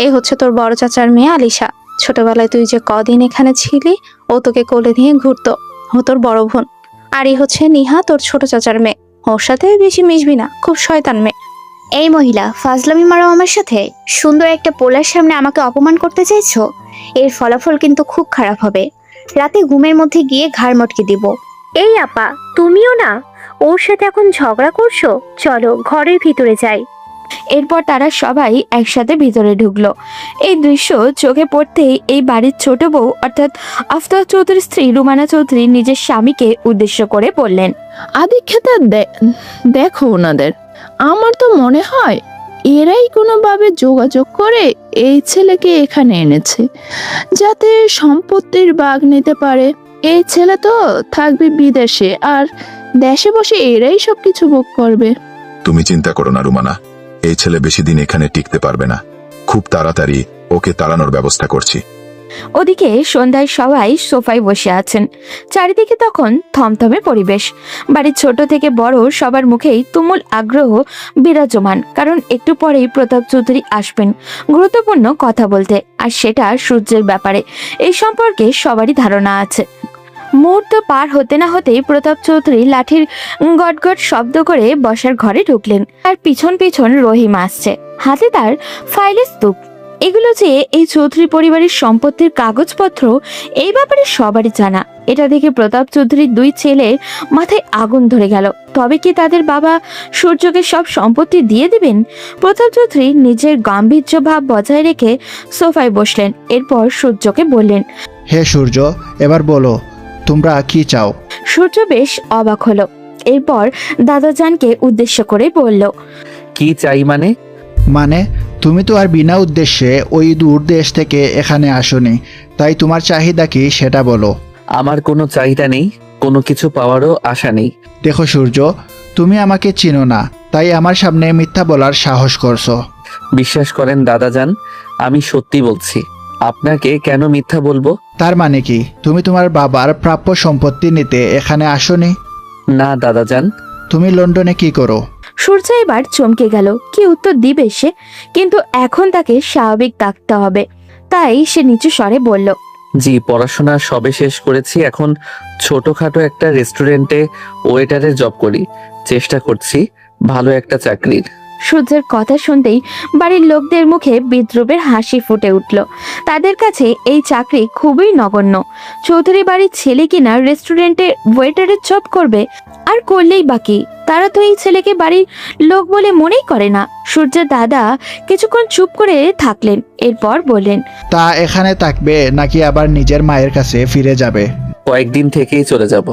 এই হচ্ছে তোর বড় চাচার মেয়ে আলিশা। ছোটবেলায় তুই যে কদিন এখানে ছিলি ও তোকে কোলে নিয়ে ঘুরতো, ও তোর বড় বোন। আর এই হচ্ছে নিহা, তোর ছোট চাচার মেয়ে। ওর সাথে বেশি মিশবি না, খুব শয়তান মেয়ে। এই মহিলা, ফাজলামি মারো আমার সাথে? সুন্দর একটা পোলার সামনে আমাকে অপমান করতে চাইছো? এর ফলাফল কিন্তু খুব খারাপ হবে। রাতে ঘুমের মধ্যে গিয়ে ঘাড় মটকে দিব। এই আপা, তুমিও না ওর সাথে এখন ঝগড়া করছো? চলো ঘরের ভিতরে যাই। এরপর তারা সবাই একসাথে ভিতরে ঢুকলো। এই দৃশ্য চোখে পড়তেই এই বাড়ির ছোট বউ অর্থাৎ আফতাব চৌধুরীর স্ত্রী রুমানা চৌধুরী নিজের স্বামীকে উদ্দেশ্য করে বললেন, আদিক্ষেতা দেখো ওনাদের। আমার তো মনে হয় এরাই কোনোভাবে যোগাযোগ করে এই ছেলেকে এখানে এনেছে, যাতে সম্পত্তির ভাগ নিতে পারে। এই ছেলে তো থাকবে বিদেশে, আর দেশে বসে এরাই সবকিছু ভোগ করবে। তুমি চিন্তা করো না রুমানা, এই ছেলে বেশি দিন এখানে টিকতে পারবে না। খুব তাড়াতাড়ি ওকে তাড়ানোর ব্যবস্থা করছি। ওদিকে সন্ধ্যায় সবাই সোফায় বসে আছেন। চারিদিকে তখন থমথমে পরিবেশ। বাড়ির ছোট থেকে বড় সবার মুখেই তুমুল আগ্রহ বিরাজমান, কারণ একটু পরেই প্রতাপ চৌধুরী আসবেন গুরুত্বপূর্ণ কথা বলতে, আর সেটা সূর্যের ব্যাপারে। এই সম্পর্কে সবারই ধারণা আছে। মুহূর্ত পার হতে না হতেই প্রতাপ চৌধুরী লাঠির গটগট শব্দ করে বসার ঘরে ঢুকলেন। আর পিছন পিছন রহিম আসছে, হাতে তার ফাইলের স্তূপ। এগুলো যে এই চৌধুরী পরিবারের সম্পত্তির কাগজপত্র, এই ব্যাপারে সবারই জানা। এটা দেখে প্রতাপ চৌধুরীর দুই ছেলের মাথায় আগুন ধরে গেল। তবে কি তাদের বাবা সূর্যকে সব সম্পত্তি দিয়ে দিবেন? প্রতাপ চৌধুরী নিজের গাম্ভীর্য ভাব বজায় রেখে সোফায় বসলেন। এরপর সূর্যকে বললেন, হে সূর্য, এবার বলো তোমরা কি চাও? সূর্য বেশ অবাক হলো। এরপর দাদাজানকে উদ্দেশ্য করে বলল, কি চাই মানে? মানে তুমি তো আর বিনা উদ্দেশ্যে ওই দূর দেশ থেকে এখানে আসোনি, তাই তোমার চাহিদা কি সেটা বলো। আমার কোনো চাহিদা নেই, কোনো কিছু পাওয়ারও আশা নেই। দেখো সূর্য, তুমি আমাকে চিনো না, তাই আমার সামনে মিথ্যা বলার সাহস করছো। বিশ্বাস করেন দাদাজান, আমি সত্যি বলছি। আপনাকে কেন মিথ্যা বলবো? তার মানে কি তুমি তোমার বাবার প্রাপ্য সম্পত্তি নিতে এখানে আসোনি? না দাদাজান। তুমি লন্ডনে কি করো? সূর্য এবার চমকে গেল। কি উত্তর দিবে সে? কিন্তু এখন তাকে স্বাভাবিক থাকতে হবে, তাই সে নিচু স্বরে বলল, জি, পড়াশোনা সবে শেষ করেছি। এখন ছোটখাটো একটা রেস্টুরেন্টে ওয়েটারের জব করি। চেষ্টা করছি ভালো একটা চাকরির। সূর্যের কথা শুনতেই বাড়ির লোকদের মুখে বিদ্রুপের হাসি ফুটে উঠল। তাদের কাছে এই চাকরি খুবই নগণ্য। চৌধুরী বাড়ির ছেলে কিনা রেস্টুরেন্টে ওয়েটারের জব করবে, আর করলেই বাকি। তারা তো এই ছেলেকে বাড়ির লোক বলে মনেই করে না। সূর্যের দাদা কিছুক্ষণ চুপ করে থাকলেন, এরপর বললেন, তা এখানে থাকবে নাকি আবার নিজের মায়ের কাছে ফিরে যাবে? কয়েকদিন থেকেই চলে যাব।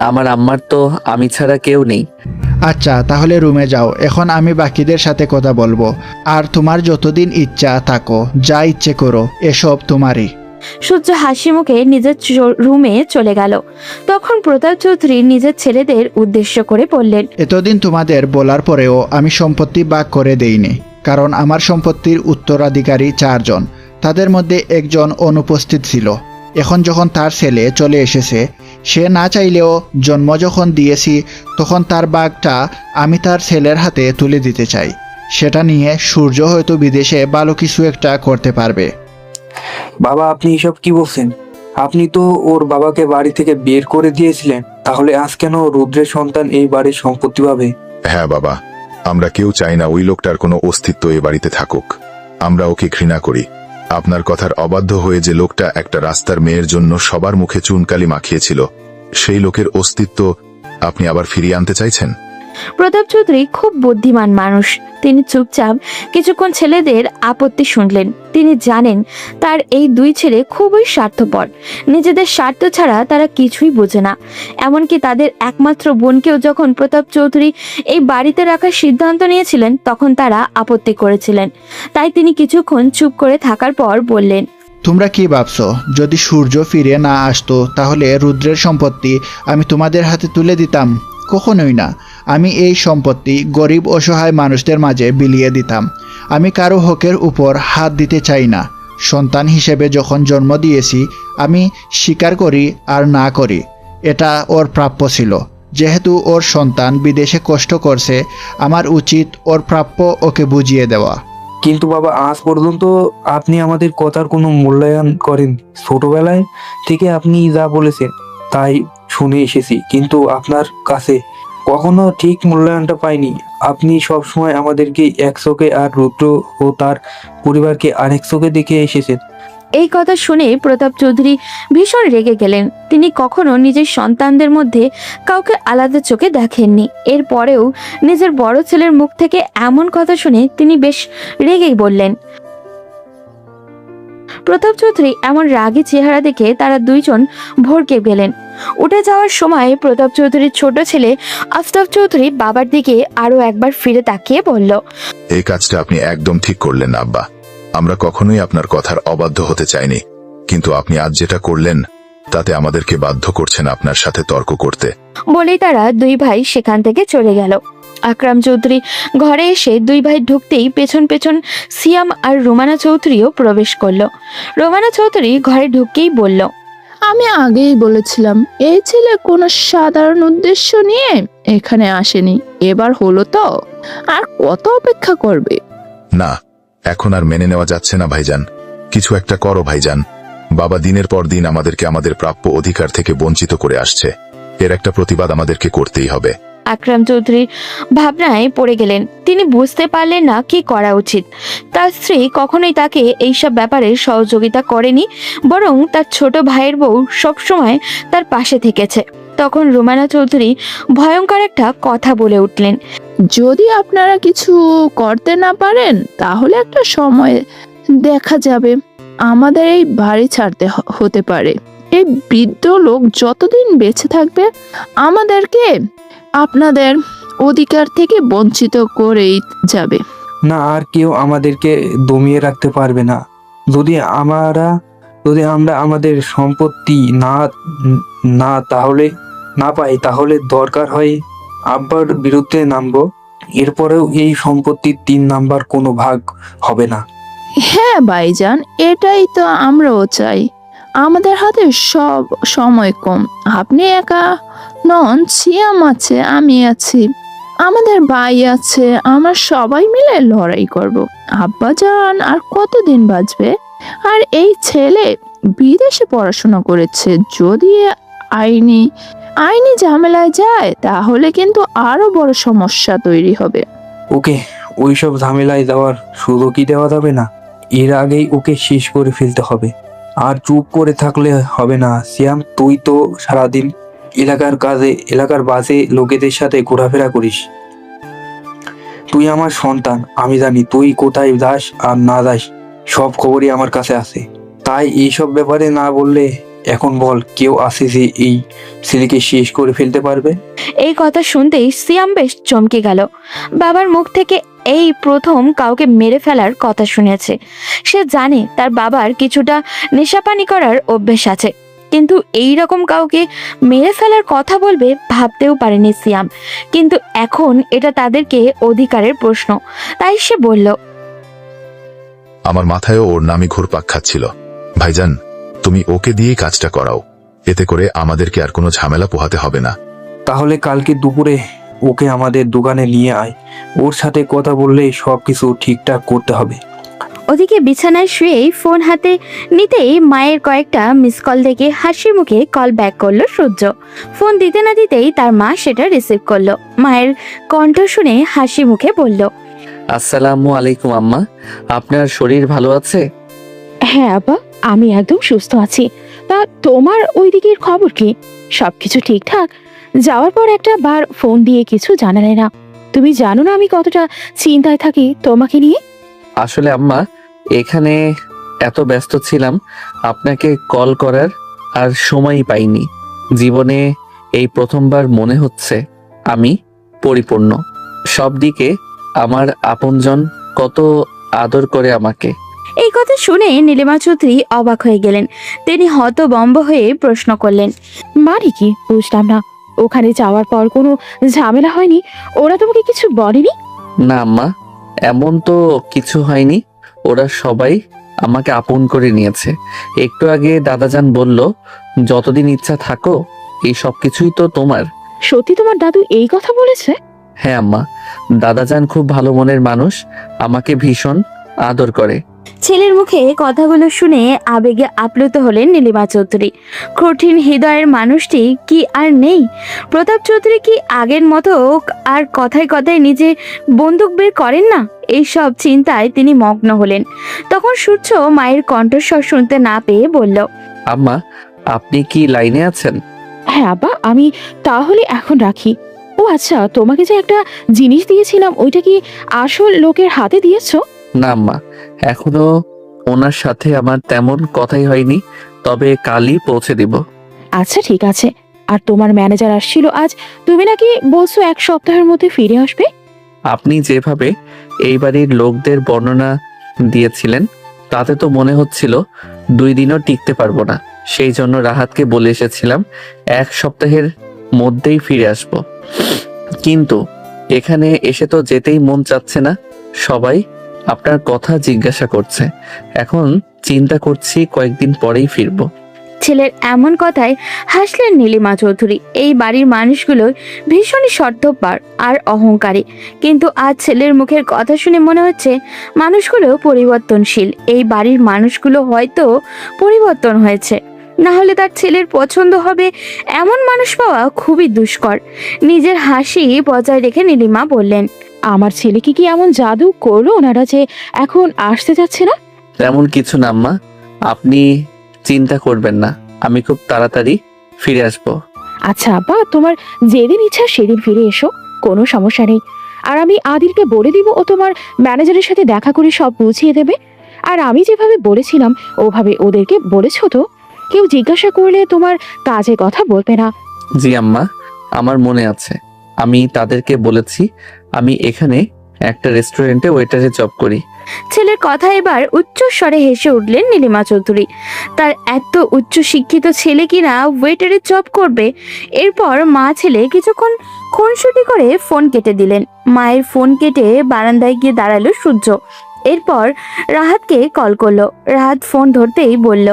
আমার আম্মার তো আমি ছাড়া কেউ নেই। আচ্ছা, তাহলে রুমে যাও, এখন আমি বাকিদের সাথে কথা বলবো। আর তোমার যতদিন ইচ্ছা থাকো, যা ইচ্ছে করো, এসব তোমারই। সূর্য হাসি মুখে নিজের রুমে চলে গেল। তখন প্রতাপ চৌধুরী নিজের ছেলেদের উদ্দেশ্য করে বললেন, এতদিন তোমাদের বলার পরেও আমি সম্পত্তি ভাগ করে দেইনি, কারণ আমার সম্পত্তির উত্তরাধিকারী 4 জন। তাদের মধ্যে একজন অনুপস্থিত ছিল। এখন যখন তার ছেলে চলে এসেছে, সে না চাইলেও জন্ম যখন দিয়েছি, তখন তার ভাগটা আমি তার ছেলের হাতে তুলে দিতে চাই। সেটা নিয়ে সূর্য হয়তো বিদেশে ভালো কিছু একটা করতে পারবে। বাবা, আপনি এসব কি বলছেন? আপনি তো ওর বাবাকে বাড়ি থেকে বের করে দিয়েছিলেন, তাহলে আজ কেন রুদ্রের সন্তান এই বাড়ির সম্পত্তি পাবে? হ্যাঁ বাবা, আমরা কেউ চাই না ওই লোকটার কোনো অস্তিত্ব এ বাড়িতে থাকুক। আমরা ওকে ঘৃণা করি। আপনার কথার অবাধ্য হয়ে যে লোকটা একটা রাস্তার মেয়ের জন্য সবার মুখে চুনকালি মাখিয়েছিল, সেই লোকের অস্তিত্ব আপনি আবার ফিরিয়ে আনতে চাইছেন? প্রতাপ চৌধুরী খুব বুদ্ধিমান মানুষ। তিনি চুপচাপ কিছুক্ষণ ছেলেদের আপত্তি শুনলেন। তিনি জানেন তার এই 2 ছেলে খুবই স্বার্থপর। নিজেদের স্বার্থ ছাড়া তারা কিছুই বোঝে না। এমনকি তাদের একমাত্র বোনকেও যখন প্রতাপ চৌধুরী এই বাড়িতে রাখার সিদ্ধান্ত নিয়েছিলেন, তখন তারা আপত্তি করেছিলেন। তাই তিনি কিছুক্ষণ চুপ করে থাকার পর বললেন, তোমরা কি ভাবছো, যদি সূর্য ফিরে না আসতো তাহলে রুদ্রের সম্পত্তি আমি তোমাদের হাতে তুলে দিতাম? কখনোই না। আমি এই সম্পত্তি গরিব অসহায় মানুষদের মাঝে বিলিয়ে দিতাম। আমি কারো হকের উপর হাত দিতে চাই না। সন্তান হিসেবে যখন জন্ম দিয়েছি, আমি স্বীকার করি আর না করি, এটা ওর প্রাপ্য ছিল। যেহেতু ওর সন্তান বিদেশে কষ্ট করছে, আমার উচিত ওর প্রাপ্য ওকে বুঝিয়ে দেওয়া। কিন্তু বাবা, আজ পর্যন্ত আপনি আমাদের কথার কোনো মূল্যায়ন করেন। ছোটবেলায় থেকে আপনি যা বলেছেন তাই শুনে এসেছি, কিন্তু আপনার কাছে কখনো ঠিক মূল্যায়নটা পাইনি। আপনি সবসময় আমাদেরকে এক চোখে আর রুদ্র ও তার পরিবারকে আরেক চোখে দেখে এসেছেন। এই কথা শুনে প্রতাপ চৌধুরী ভীষণ রেগে গেলেন। তিনি কখনো নিজের সন্তানদের মধ্যে কাউকে আলাদা চোখে দেখেননি। এরপরেও নিজের বড় ছেলের মুখ থেকে এমন কথা শুনে তিনি বেশ রেগেই বললেন। প্রতাপ চৌধুরী এমন রাগী চেহারা দেখে তারা 2 জন ভড়কে গেলেন। উঠে যাওয়ার সময় প্রতাপ চৌধুরীর ছোট ছেলে আফতাব চৌধুরী বাবার দিকে আরো একবার ফিরে তাকিয়ে বলল, এই কাজটা আপনি একদম ঠিক করলেন না আব্বা। আমরা কখনোই আপনার কথার অবাধ্য হতে চাইনি, কিন্তু আপনি আজ যেটা করলেন তাতে আমাদেরকে বাধ্য করছেন আপনার সাথে তর্ক করতে। বলেই তারা 2 ভাই সেখান থেকে চলে গেল। আকরাম চৌধুরী ঘরে এসে 2 ভাই ঢুকতেই পেছন পেছন সিয়াম আর রোমানা চৌধুরীও প্রবেশ করলো। রোমানা চৌধুরী ঘরে ঢুকতেই বলল, আমি আগেই বলেছিলাম এই ছেলে কোনো সাধারণ উদ্দেশ্য নিয়ে এখানে আসেনি। এবার হলো তো, আর কত অপেক্ষা করবে? না, এখন আর মেনে নেওয়া যাচ্ছে না ভাইজান। কিছু একটা করো ভাইজান। বাবা দিনের পর দিন আমাদেরকে আমাদের প্রাপ্য অধিকার থেকে বঞ্চিত করে আসছে। এর একটা প্রতিবাদ আমাদেরকে করতেই হবে। আকরাম চৌধুরী ভাবনায় পড়ে গেলেন। তিনি বুঝতে পারলেন না কি করা উচিত। তার স্ত্রী কখনোই তাকে এইসব ব্যাপারে সহযোগিতা করেনি, বরং তার ছোট ভাইয়ের বউ সবসময় তার পাশে থেকেছে। তখন রোমানা চৌধুরী ভয়ঙ্কর একটা কথা বলে উঠলেন, যদি আপনারা কিছু করতে না পারেন তাহলে একটা সময় দেখা যাবে আমাদের এই বাড়ি ছাড়তে হতে পারে। এই বৃদ্ধ লোক যতদিন বেঁচে থাকবে আমাদেরকে আপনাদের অধিকার থেকে বঞ্চিত করেই যাবে। না, আর কেউ আমাদেরকে দমিয়ে রাখতে পারবে না। যদি আমরা আমাদের সম্পত্তি না পাই, তাহলে দরকার হয় আব্বার বিরুদ্ধে নামবো। এরপরেও এই সম্পত্তির 3 নাম্বার কোনো ভাগ হবে না। হ্যাঁ ভাইজান, এটাই তো আমরাও চাই। আমাদের হাতে সব সময় কম। আপনি একা নন, সিয়াম আছে, আমি আছি, আমাদের ভাই আছে। আমরা সবাই মিলে লড়াই করব। আব্বাজান আর কতদিন বাঁচবে? আর এই ছেলে বিদেশে পড়াশোনা করেছে। যদি আইনি ঝামেলায় যায় তাহলে কিন্তু আরো বড় সমস্যা তৈরি হবে। ওইসব ঝামেলায় যাওয়ার সুযোগই দেওয়া যাবে না। এর আগেই ওকে শেষ করে ফেলতে হবে। আর চুপ করে থাকলে হবে না সিয়াম, তুই তো সারাদিন এলাকার বাজে লোকেদের সাথে ঘোরাফেরা করিস। তুই আমার সন্তান, আমি জানি তুই কোথায় যাস আর না যাস সব খবরই আমার কাছে আছে। তাই এইসব ব্যাপারে না বললে এখন বল, কেউ আছে যে এই ছেলেকে শেষ করে ফেলতে পারবে? এই কথা শুনতেই সিয়াম বেশ চমকে গেল। বাবার মুখ থেকে এই প্রথম কাউকে মেরে ফেলার কথা শুনেছে। সে জানে তার বাবার কিছুটা নেশাপানি করার অভ্যেস আছে, কিন্তু এই রকম কাউকে মেরে ফেলার কথা বলবে ভাবতেও পারেনি সিয়াম। কিন্তু এখন এটা তাদেরকে অধিকারের প্রশ্ন, তাই সে বলল, আমার মাথায়ও ওর নামই ঘুরপাক খাচ্ছিল। ভাইজান, তুমি ওকে দিয়েই কাজটা করাও, এতে করে আমাদেরকে আর কোনো ঝামেলা পোহাতে হবে না। তাহলে কালকে দুপুরে ওকে আমাদের দোকানে নিয়ে আয়, ওর সাথে কথা বললেই সবকিছু ঠিকঠাক করতে হবে। ওদিকে বিছানায় শুয়েই ফোন হাতে নিতেই মায়ের কয়েকটা মিস কল দেখে হাসি মুখে কল ব্যাক করলো সূর্য। ফোন দিতে না দিতেই তার মা সেটা রিসিভ করলো। মায়ের কণ্ঠ শুনে হাসি মুখে বলল, আসসালামু আলাইকুম আম্মা, আপনার শরীর ভালো আছে? হ্যাঁ আব্বা, আমি একদম সুস্থ আছি। তা তোমার ওই দিকের খবর কি? সবকিছু ঠিকঠাক? যাওয়ার পর একটা বার ফোন দিয়ে কিছু জানালে না। তুমি জানো না আমি কতটা চিন্তায় থাকি তোমাকে নিয়ে। আসলে আম্মা, এখানে এত ব্যস্ত ছিলাম আপনাকে কল করার আর সময়ই পাইনি। জীবনে এই প্রথমবার মনে হচ্ছে আমি পরিপূর্ণ। সব দিকে আমার আপনজন কত আদর করে আমাকে। এই কথা শুনে নীলিমা চৌধুরী অবাক হয়ে গেলেন। তিনি হতবম্ব হয়ে প্রশ্ন করলেন, মানে কি বুঝলাম না। ওখানে যাওয়ার পর কোনো ঝামেলা হয়নি? ওরা তোমাকে কিছু বলেনি? না আম্মা, এমন তো কিছু হয়নি। ওরা সবাই আমাকে আপন করে নিয়েছে। একটু আগে দাদাজান বলল, যতদিন ইচ্ছা থাকো, এই সব কিছুই তো তোমার। সত্যি তোমার দাদু এই কথা বলেছে? হ্যাঁ আম্মা, দাদাজান খুব ভালো মনের মানুষ, আমাকে ভীষণ আদর করে। ছেলের মুখে কথাগুলো শুনে আবেগে আপ্লুত হলেন নীলিমা চৌধুরী। কঠিন হৃদয়ের মানুষটি কি আর নেই? প্রতাপ চৌধুরী কি আগের মতো আর কথায় কথায় নিজে বন্দুক বের করেন না? এই সব চিন্তায় তিনি মগ্ন হলেন। তখন সূর্য মায়ের কণ্ঠস্বর শুনতে না পেয়ে বলল, আম্মা, আপনি কি লাইনে আছেন? হ্যাঁ আব্বা, আমি তাহলে এখন রাখি। ও আচ্ছা, তোমাকে যে একটা জিনিস দিয়েছিলাম ওইটা কি আসল লোকের হাতে দিয়েছো? না আম্মা, এখনো ওনার সাথে আমার তেমন কথাই হয়নি, তবে কালই পৌঁছে দিব। আচ্ছা ঠিক আছে। আর তোমার ম্যানেজার আসছিল আজ, তুমি নাকি বলছো 1 সপ্তাহের মধ্যে ফিরে আসবে? আপনি যেভাবে এই বাড়ির লোকদের বর্ণনা দিয়েছিলেন তাতে তো মনে হচ্ছিল 2 দিনও টিকতে পারবো না। সেই জন্য রাহাতকে বলে এসেছিলাম 1 সপ্তাহের মধ্যেই ফিরে আসব। কিন্তু এখানে এসে তো যেতেই মন চাচ্ছে না। সবাই আপনার কথা জিজ্ঞাসা করছে। এখন চিন্তা করছি কয়েকদিন পরেই ফিরবো। ছেলের এমন কথায় হাসলেন নীলিমা চৌধুরী। এই বাড়ির মানুষগুলো ভীষণই স্বার্থপর আর অহংকারী, কিন্তু আজ ছেলের মুখের কথা শুনে মনে হচ্ছে মানুষগুলো পরিবর্তনশীল। এই বাড়ির মানুষগুলো হয়তো পরিবর্তন হয়েছে, না হলে তার ছেলের পছন্দ হবে এমন মানুষ পাওয়া খুবই দুষ্কর। নিজের হাসি বজায় রেখে নীলিমা বললেন, আমার ছেলেকে কি এমন জাদু করলো ওনারা যে এখন আসতে যাচ্ছে না? তেমন কিছু না আম্মা, আপনি চিন্তা করবেন না, আমি খুব তাড়াতাড়ি ফিরে আসবো। আচ্ছা আব্বা, তোমার যেদিন ইচ্ছা সেদিন ফিরে এসো, কোনো সমস্যা নেই। আর আমি আদিলকে বলে দিব, ও তোমার ম্যানেজারের সাথে দেখা করে সব বুঝিয়ে দেবে। আর আমি যেভাবে বলেছিলাম ওভাবে ওদেরকে বলেছো তো? কেউ জিজ্ঞাসা করলে তোমার কাজে কথা বলবে না। জি আম্মা, আমার মনে আছে। আমি তাদেরকে বলেছি আমি এখানে একটা রেস্টুরেন্টে ওয়েটারে জব করি। ছেলের কথা এবার উচ্চ স্বরে হেসে উঠলেন নীলিমা চৌধুরী। তার এত উচ্চ শিক্ষিত ছেলে কিনা ওয়েটারে জব করবে? এরপর মা ছেলে কিছুক্ষণ খুনসুটি করে ফোন কেটে দিলেন। মায়ের ফোন কেটে বারান্দায় গিয়ে দাঁড়ালো সূর্য। এরপর রাহাতকে কল করলো। রাহাত ফোন ধরতেই বলল,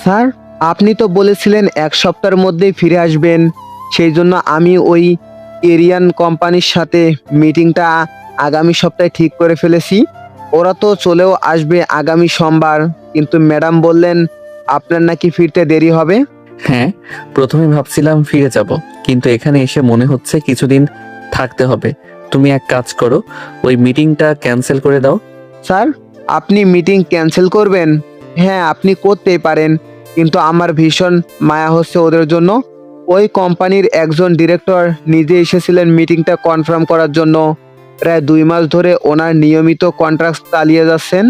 স্যার, আপনি তো বলেছিলেন 1 সপ্তাহের মধ্যেই ফিরে আসবেন। সেই জন্য আমি ওই এরিয়ান কোম্পানির সাথে মিটিংটা আগামী সপ্তাহে ঠিক করে ফেলেছি। ওরা তো চলেও আসবে আগামী সোমবার, কিন্তু ম্যাডাম বললেন আপনার নাকি ফিরতে দেরি হবে। হ্যাঁ, প্রথমে ভাবছিলাম ফিরে যাব, কিন্তু এখানে এসে মনে হচ্ছে কিছুদিন থাকতে হবে। তুমি এক কাজ করো, ওই মিটিংটা ক্যান্সেল করে দাও। স্যার, আপনি মিটিং ক্যান্সেল করবেন? হ্যাঁ, আপনি করতেই পারেন, কিন্তু আমার ভীষণ মায়া হচ্ছে ওদের জন্য। ওই কোম্পানির একজন ডিরেক্টর নিজে এসেছিলেন মিটিংটা কনফার্ম করার জন্য। প্রায় 2 মাস ধরে ওনার নিয়মিত কন্ট্রাক্ট চালিয়ে যাচ্ছেন।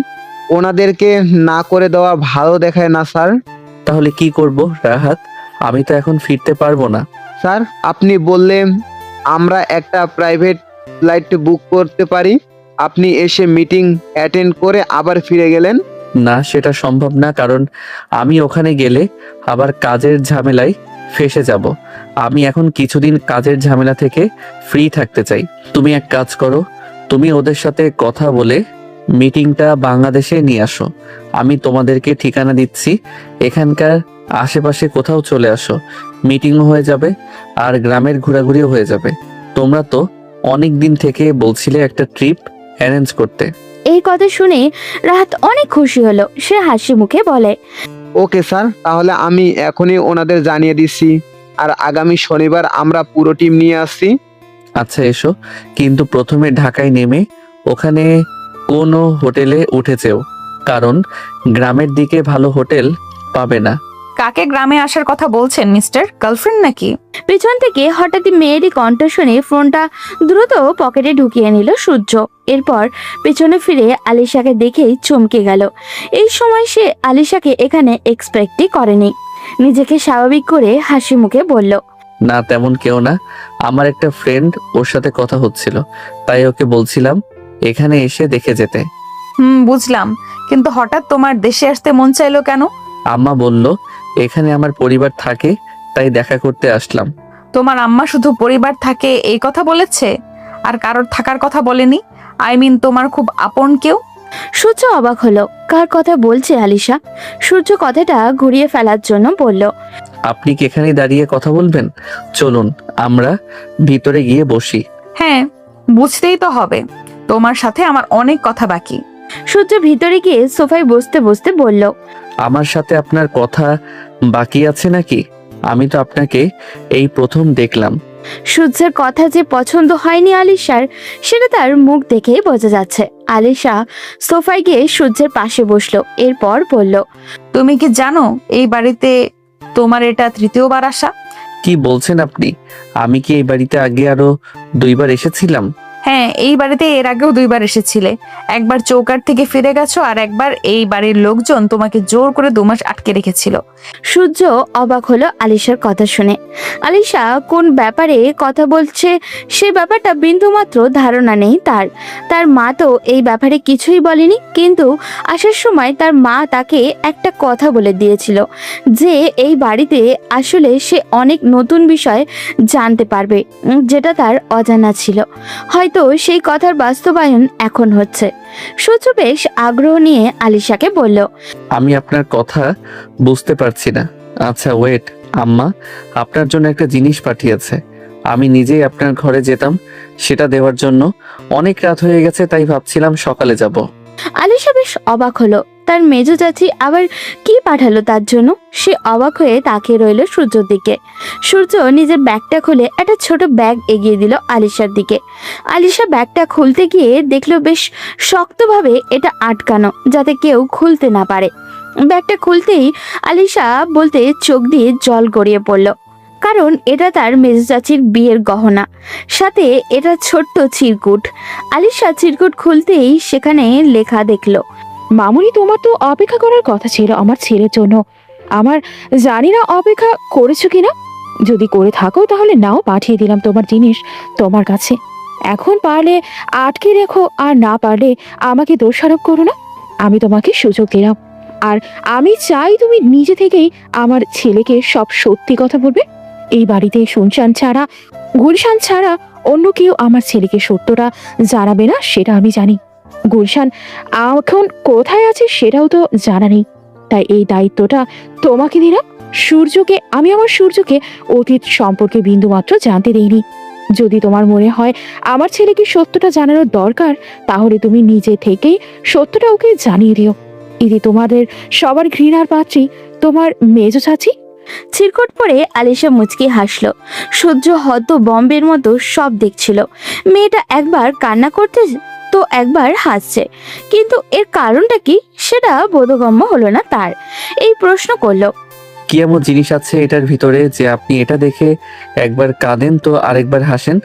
ওনাদেরকে না করে দেওয়া ভালো দেখায় না স্যার। তাহলে কি করব রাহাত? আমি তো এখন ফিরতে পারবো না। স্যার, আপনি বললেন আমরা একটা প্রাইভেট ফ্লাইট বুক করতে পারি। আপনি এসে মিটিং অ্যাটেন্ড করে আবার ফিরে গেলেন। না, সেটা সম্ভব না, কারণ আমি ওখানে গেলে আবার কাজের ঝামেলায় ফেঁসে যাব। আমি এখন কিছুদিন কাজের ঝামেলা থেকে ফ্রি থাকতে চাই। তুমি এক কাজ করো, তুমি ওদের সাথে কথা বলে মিটিংটা বাংলাদেশে নিয়ে আসো। আমি তোমাদেরকে ঠিকানা দিচ্ছি, এখানকার আশেপাশে কোথাও চলে আসো। মিটিংও হয়ে যাবে আর গ্রামের ঘোরাঘুরিও হয়ে যাবে। তোমরা তো অনেক দিন থেকে বলছিলে একটা ট্রিপ অ্যারেঞ্জ করতে। এই কথা শুনে রাহাত অনেক খুশি হলো। সে হাসি মুখে বলে, ওকে স্যার, তাহলে আমি এখনই ওনাদের জানিয়ে দিচ্ছি। আর আগামী শনিবার আমরা পুরো টিম নিয়ে আসছি। আচ্ছা এসো, কিন্তু প্রথমে ঢাকায় নেমে ওখানে কোনো হোটেলে উঠেছেও, কারণ গ্রামের দিকে ভালো হোটেল পাবে না। কাকে গ্রামে আসার কথা বলছেন মিস্টার? গার্লফ্রেন্ড নাকি? পেছন থেকে হঠাৎই মেয়েরই কণ্ঠ শুনে ফোনটা দ্রুত পকেটে ঢুকিয়ে নিল সূর্য। এরপর পেছনে ফিরে আলিশাকে দেখেই চমকে গেল। এই সময় সে আলিশাকে এখানে এক্সপেক্টই করেনি। নিজেকে স্বাভাবিক করে হাসি মুখে বলল, না তেমন কেউ না, আমার একটা ফ্রেন্ড, ওর সাথে কথা হচ্ছিল, তাই ওকে বলছিলাম এখানে এসে দেখে যেতে। বুঝলাম, কিন্তু হঠাৎ তোমার দেশে আসতে মন চাইলো কেন? আম্মা বলল এখানে আমার পরিবার থাকে, তাই দেখা করতে আসলাম। তোমার আম্মা শুধু পরিবার থাকে এই কথা বলেছে, আর কারোর থাকার কথা বলেনি? আই মিন তোমার খুব আপন কেউ? সূর্য অবাক হলো, কার কথা বলছে আলিশা? সূর্য কথাটা ঘুরিয়ে ফেলার জন্য বলল, আপনি কি এখানে দাঁড়িয়ে কথা বলবেন? চলুন আমরা ভিতরে গিয়ে বসি। হ্যাঁ, বুঝতেই তো হবে, তোমার সাথে আমার অনেক কথা বাকি। সূর্য ভিতরে গিয়ে সোফায় বসতে বসতে বলল, আমার সাথে আপনার কথা বাকি আছে নাকি? আমি তো আপনাকে এই প্রথম দেখলাম। সূর্যের কথা যে পছন্দ হয়নি আলিশার, সেটা তার মুখ দেখেই বোঝা যাচ্ছে। আলিশা সোফায় গিয়ে সূর্যের পাশে বসলো, এরপর বলল, তুমি কি জানো এই বাড়িতে তোমার এটা 3য় বার আসা? কি বলছেন আপনি? আমি কি এই বাড়িতে আগে আরো 2বার এসেছিলাম? হ্যাঁ, এই বাড়িতে এর আগেও 2বার এসেছিলে। একবার চৌকার থেকে ফিরে গেছো, আর একবার এই বাড়ির লোকজন তোমাকে জোর করে 2 মাস আটকে রেখেছিল। সূর্য অবাক হলো আলিশার কথা শুনে। আলিশা কোন ব্যাপারে কথা বলছে সে ব্যাপারটা বিন্দুমাত্র ধারণা নেই তার। তার মা তো এই ব্যাপারে কিছুই বলেনি, কিন্তু আসার সময় তার মা তাকে একটা কথা বলে দিয়েছিল যে এই বাড়িতে আসলে সে অনেক নতুন বিষয় জানতে পারবে, যেটা তার অজানা ছিল। হয়তো সেই কথার বাস্তবায়ন এখন হচ্ছে। সূর্য বেশ আগ্রহ নিয়ে আলিশাকে বলল, আমি আপনার কথা বুঝতে পারছি না। আচ্ছা ওয়েট, আম্মা আপনার জন্য একটা জিনিস পাঠিয়েছে। আমি নিজেই আপনার ঘরে যেতাম সেটা দেওয়ার জন্য। অনেক রাত হয়ে গেছে, তাই ভাবছিলাম সকালে যাব। আলিশা বেশ অবাক হলো, তার মেজো চাচি আবার কি পাঠালো তার জন্য। সে অবাক হয়ে তাকিয়ে রইল সূর্যর দিকে। সূর্য নিজের ব্যাগটা খুলে একটা ছোট ব্যাগ এগিয়ে দিল আলিশার দিকে। আলিশা ব্যাগটা খুলতে গিয়ে দেখলো বেশ শক্তভাবে এটা আটকানো, যাতে কেউ খুলতে না পারে। ব্যাগটা খুলতেই আলিশা বলতে চোখ দিয়ে জল গড়িয়ে পড়ল, কারণ এটা তার মেজো চাচির বিয়ের গহনা, সাথে এটা ছোট্ট চিরকুট। আলিশা চিরকুট খুলতেই সেখানে লেখা দেখলো, মামুনি, তোমার তো অপেক্ষা করার কথা ছিল আমার ছেলের জন্য। আমার জানি না অপেক্ষা করেছো কিনা। যদি করে থাকো তাহলে নাও, পাঠিয়ে দিলাম তোমার জিনিস তোমার কাছে। এখন পারলে আটকে রেখো, আর না পারলে আমাকে দোষারোপ করো না। আমি তোমাকে সুযোগ দিলাম, আর আমি চাই তুমি নিজে থেকেই আমার ছেলেকে সব সত্যি কথা বলবে। এই বাড়িতে শুনশান ছাড়া, গুলশান ছাড়া অন্য কেউ আমার ছেলেকে সত্যটা জানাবে না, সেটা আমি জানি। গুলশান এখন কোথায় আছে সেটাও তো জানা নেই, তাই এই দায়িত্বটা তোমাকে দিলাম। আমি আমার সূর্যকে অতীত সম্পর্কে বিন্দুমাত্র জানতে দেইনি। যদি তোমার মনে হয় আমার ছেলেকে সত্যটা জানানোর দরকার, তাহলে তুমি নিজে থেকেই সত্যটা ওকে জানিয়ে দিও। এতে তোমাদের সবার ঘৃণার পাত্রী তোমার মেজো চাচি। চিরকট পরে আলিশা মুচকি হাসলো। সহ্য হত বম্বের মতো সব দেখছিল। মেয়েটা একবার কান্না করতে তো একবার হাসছে, কিন্তু এর কারণটা কি সেটা বোধগম্য হলো না তার। এই প্রশ্ন করলো, কি এমন জিনিস আছে এটার ভিতরে যে আপনি এটা দেখে একবার কাঁদেন তো আরেকবার হাসেন?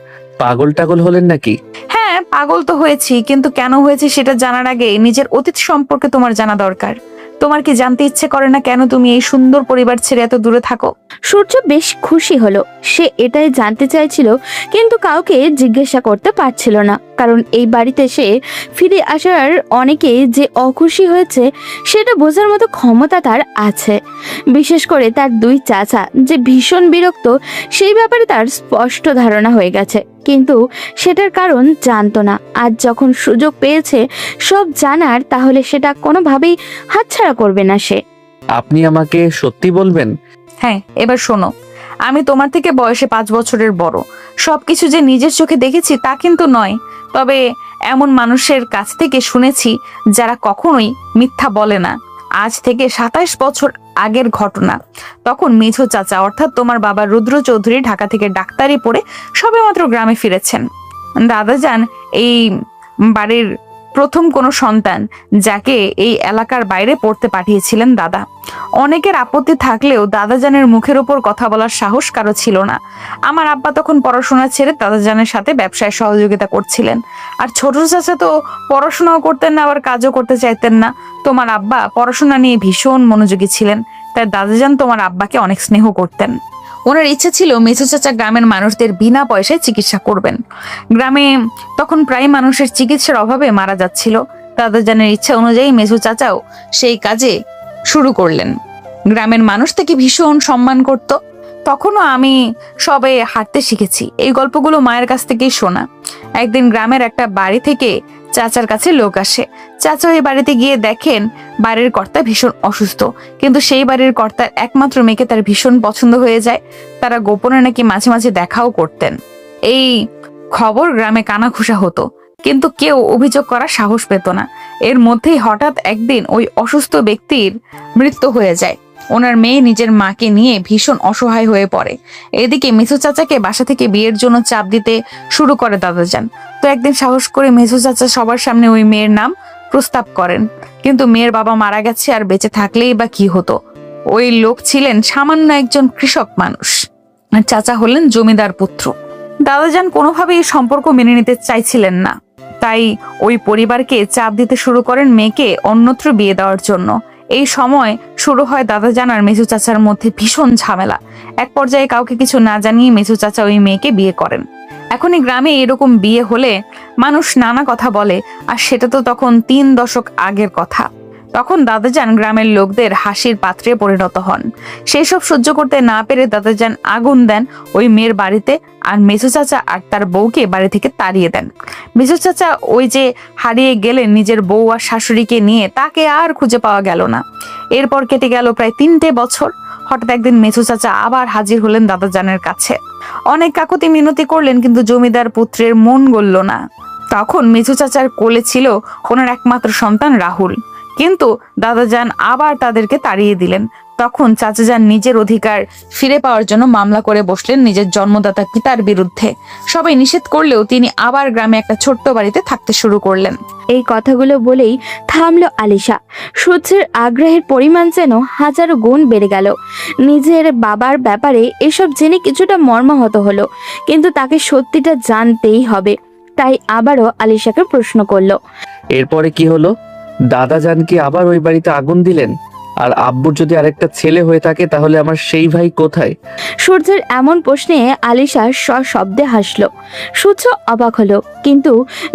পাগল টাগল হলেন নাকি? হ্যাঁ, পাগল তো হয়েছি, কিন্তু কেন হয়েছে সেটা জানার আগে নিজের অতীত সম্পর্কে তোমার জানা দরকার। তোমার কি জানতে ইচ্ছে করে না কেন তুমি এই সুন্দর পরিবার ছেড়ে এত দূরে থাকো? সূর্য বেশ খুশি হলো। সে এটাই জানতে চাইছিল, কিন্তু কাউকে জিজ্ঞাসা করতে পারছিল না, কারণ এই বাড়িতে সে ফিরে আসার অনেকে যে অখুশি হয়েছে সেটা বোঝার মতো ক্ষমতা তার আছে। বিশেষ করে তার দুই চাচা যে ভীষণ বিরক্ত, সেই ব্যাপারে তার স্পষ্ট ধারণা হয়ে গেছে, কিন্তু সেটার কারণ জানতো না। আজ যখন সুযোগ পেয়েছে সব জানার, তাহলে সেটা কোনোভাবেই হাতছাড়া করবে না সে। আপনি আমাকে সত্যি বলবেন? হ্যাঁ, এবার শোনো, আমি তোমার থেকে বয়সে 5 বছরের বড়। সবকিছু যে নিজের চোখে দেখেছি তা কিন্তু নয়, তবে এমন মানুষের কাছ থেকে শুনেছি যারা কখনোই মিথ্যা বলে না। আজ থেকে 27 বছর আগের ঘটনা। তখন মেঝো চাচা অর্থাৎ তোমার বাবা রুদ্র চৌধুরী ঢাকা থেকে ডাক্তারি পড়ে সবেমাত্র গ্রামে ফিরেছেন। দাদাজান এই বাড়ির প্রথম কোনো সন্তান, যাকে এই এলাকার বাইরে পড়তে পাঠিয়েছিলেন দাদা। অনেকের আপত্তি থাকলেও দাদাজানের মুখের ওপর কথা বলার সাহস কারো ছিল না। আমার আব্বা তখন পড়াশোনা ছেড়ে দাদাজানের সাথে ব্যবসায় সহযোগিতা করছিলেন। আর ছোট চাচা তো পড়াশোনাও করতেন না, আবার কাজও করতে চাইতেন না। তোমার আব্বা পড়াশোনা নিয়ে ভীষণ মনোযোগী ছিলেন, তাই দাদাজান তোমার আব্বাকে অনেক স্নেহ করতেন। ওনার ইচ্ছা ছিল মেঝো চাচা গ্রামের মানুষদের বিনা পয়সায় চিকিৎসা করবেন। গ্রামে তখন প্রায় মানুষের চিকিৎসার অভাবে মারা যাচ্ছিল। দাদাজানের ইচ্ছা অনুযায়ী মেঝো চাচাও সেই কাজে শুরু করলেন। গ্রামের মানুষ তাকে ভীষণ সম্মান করত। তখনও আমি সবে হাঁটতে শিখেছি। এই গল্পগুলো মায়ের কাছ থেকেই শোনা। একদিন গ্রামের একটা বাড়ি থেকে চাচার কাছে লোক আসে। চাচা ওই বাড়িতে গিয়ে দেখেন বাড়ির কর্তা ভীষণ অসুস্থ, কিন্তু সেই বাড়ির কর্তার একমাত্র মেয়েকে তার ভীষণ পছন্দ হয়ে যায়। তারা গোপনে নাকি মাঝে মাঝে দেখাও করতেন। এই খবর গ্রামে কানাঘুষা হতো, কিন্তু কেউ অভিযোগ করার সাহস পেত না। এর মধ্যেই হঠাৎ একদিন ওই অসুস্থ ব্যক্তির মৃত্যু হয়ে যায়। ওনার মেয়ে নিজের মাকে নিয়ে ভীষণ অসহায় হয়ে পড়ে। এদিকে মেঝো চাচাকে বাসা থেকে বিয়ের জন্য চাপ দিতে শুরু করে দাদাজান। তো একদিন সাহস করে মেঝো চাচা সবার সামনে ওই মেয়ের নাম প্রস্তাব করেন, কিন্তু মেয়ের বাবা মারা গেছে, আর বেঁচে থাকলেই বা কি হতো। ওই লোক ছিলেন সামান্য একজন কৃষক মানুষ, আর চাচা হলেন জমিদার পুত্র। দাদাজান কোনোভাবেই এই সম্পর্ক মেনে নিতে চাইছিলেন না, তাই ওই পরিবারকে চাপ দিতে শুরু করেন মেয়েকে অন্যত্র বিয়ে দেওয়ার জন্য। এই সময় শুরু হয় দাদাজান আর মেঝো চাচার মধ্যে ভীষণ ঝামেলা। এক পর্যায়ে কাউকে কিছু না জানিয়ে মেঝো চাচা ওই মেয়েকে বিয়ে করেন। এখনই গ্রামে এরকম বিয়ে হলে মানুষ নানা কথা বলে, আর সেটা তো তখন 3 দশক আগের কথা। তখন দাদাজান গ্রামের লোকদের হাসির পাত্রে পরিণত হন। সেই সব সহ্য করতে না পেরে দাদাজান আগুন দেন ওই মেয়ের বাড়িতে, আর মেঝো চাচা আর তার বউকে বাড়ি থেকে তাড়িয়ে দেন। মেঝো চাচা ওই যে হারিয়ে গেলেন নিজের বউ আর শাশুড়িকে নিয়ে, তাকে আর খুঁজে পাওয়া গেল না। এরপর কেটে গেল প্রায় 3টে বছর। হঠাৎ একদিন মেঝো চাচা আবার হাজির হলেন দাদাজানের কাছে। অনেক কাকুতি মিনতি করলেন, কিন্তু জমিদার পুত্রের মন গলল না। তখন মেঝো চাচার কোলে ছিল ওনার একমাত্র সন্তান রাহুল, কিন্তু দাদাজান আবার তাদেরকে তাড়িয়ে দিলেন। তখন চাচাজান নিজের অধিকার ফিরে পাওয়ার জন্য মামলা করে বসলেন নিজের জন্মদাতা পিতার বিরুদ্ধে। সবাই নিষেধ করলেও তিনি আবার গ্রামে একটা ছোট্ট বাড়িতে থাকতে শুরু করলেন। এই কথাগুলো বলেই থামলো আলিশা। সূর্যের আগ্রহের পরিমাণ যেন হাজারো গুণ বেড়ে গেল। নিজের বাবার ব্যাপারে এসব জেনে কিছুটা মর্মাহত হলো, কিন্তু তাকে সত্যিটা জানতেই হবে। তাই আবারও আলিশাকে প্রশ্ন করলো, এরপরে কি হলো? দাদাজান কি আবার ওই বাড়িতে আগুন দিলেন? আর আব্বুর যদি আরেকটা ছেলে হয়ে থাকে, তাহলে আমার সেই ভাই কোথায়? সূর্যের এমন প্রশ্নে আলিশা সশব্দে হাসলো। সূর্য অবাক হলো, কিন্তু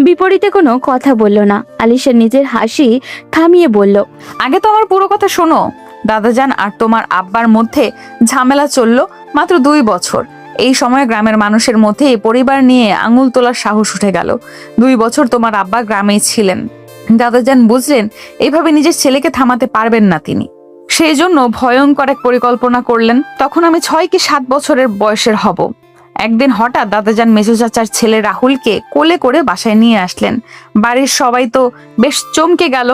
বিপরীতে কোনো কথা বলল না। আলিশা নিজের হাসি থামিয়ে বলল, আগে তো আমার পুরো কথা শোনো। দাদাজান আর তোমার আব্বার মধ্যে ঝামেলা চললো মাত্র 2 বছর। এই সময় গ্রামের মানুষের মধ্যে এই পরিবার নিয়ে আঙুল তোলার সাহস উঠে গেল। 2 বছর তোমার আব্বা গ্রামেই ছিলেন। দাদাজান বুঝলেন এইভাবে নিজের ছেলেকে থামাতে পারবেন না তিনি। সেই জন্য ভয়ঙ্কর এক পরিকল্পনা করলেন। তখন আমি 6 কি 7 বছরের বয়সের হব। একদিন হঠাৎ দাদাজান মেঝো চাচার ছেলে রাহুলকে কোলে করে বাসায় নিয়ে আসলেন। বাড়ির সবাই তো বেশ চমকে গেল।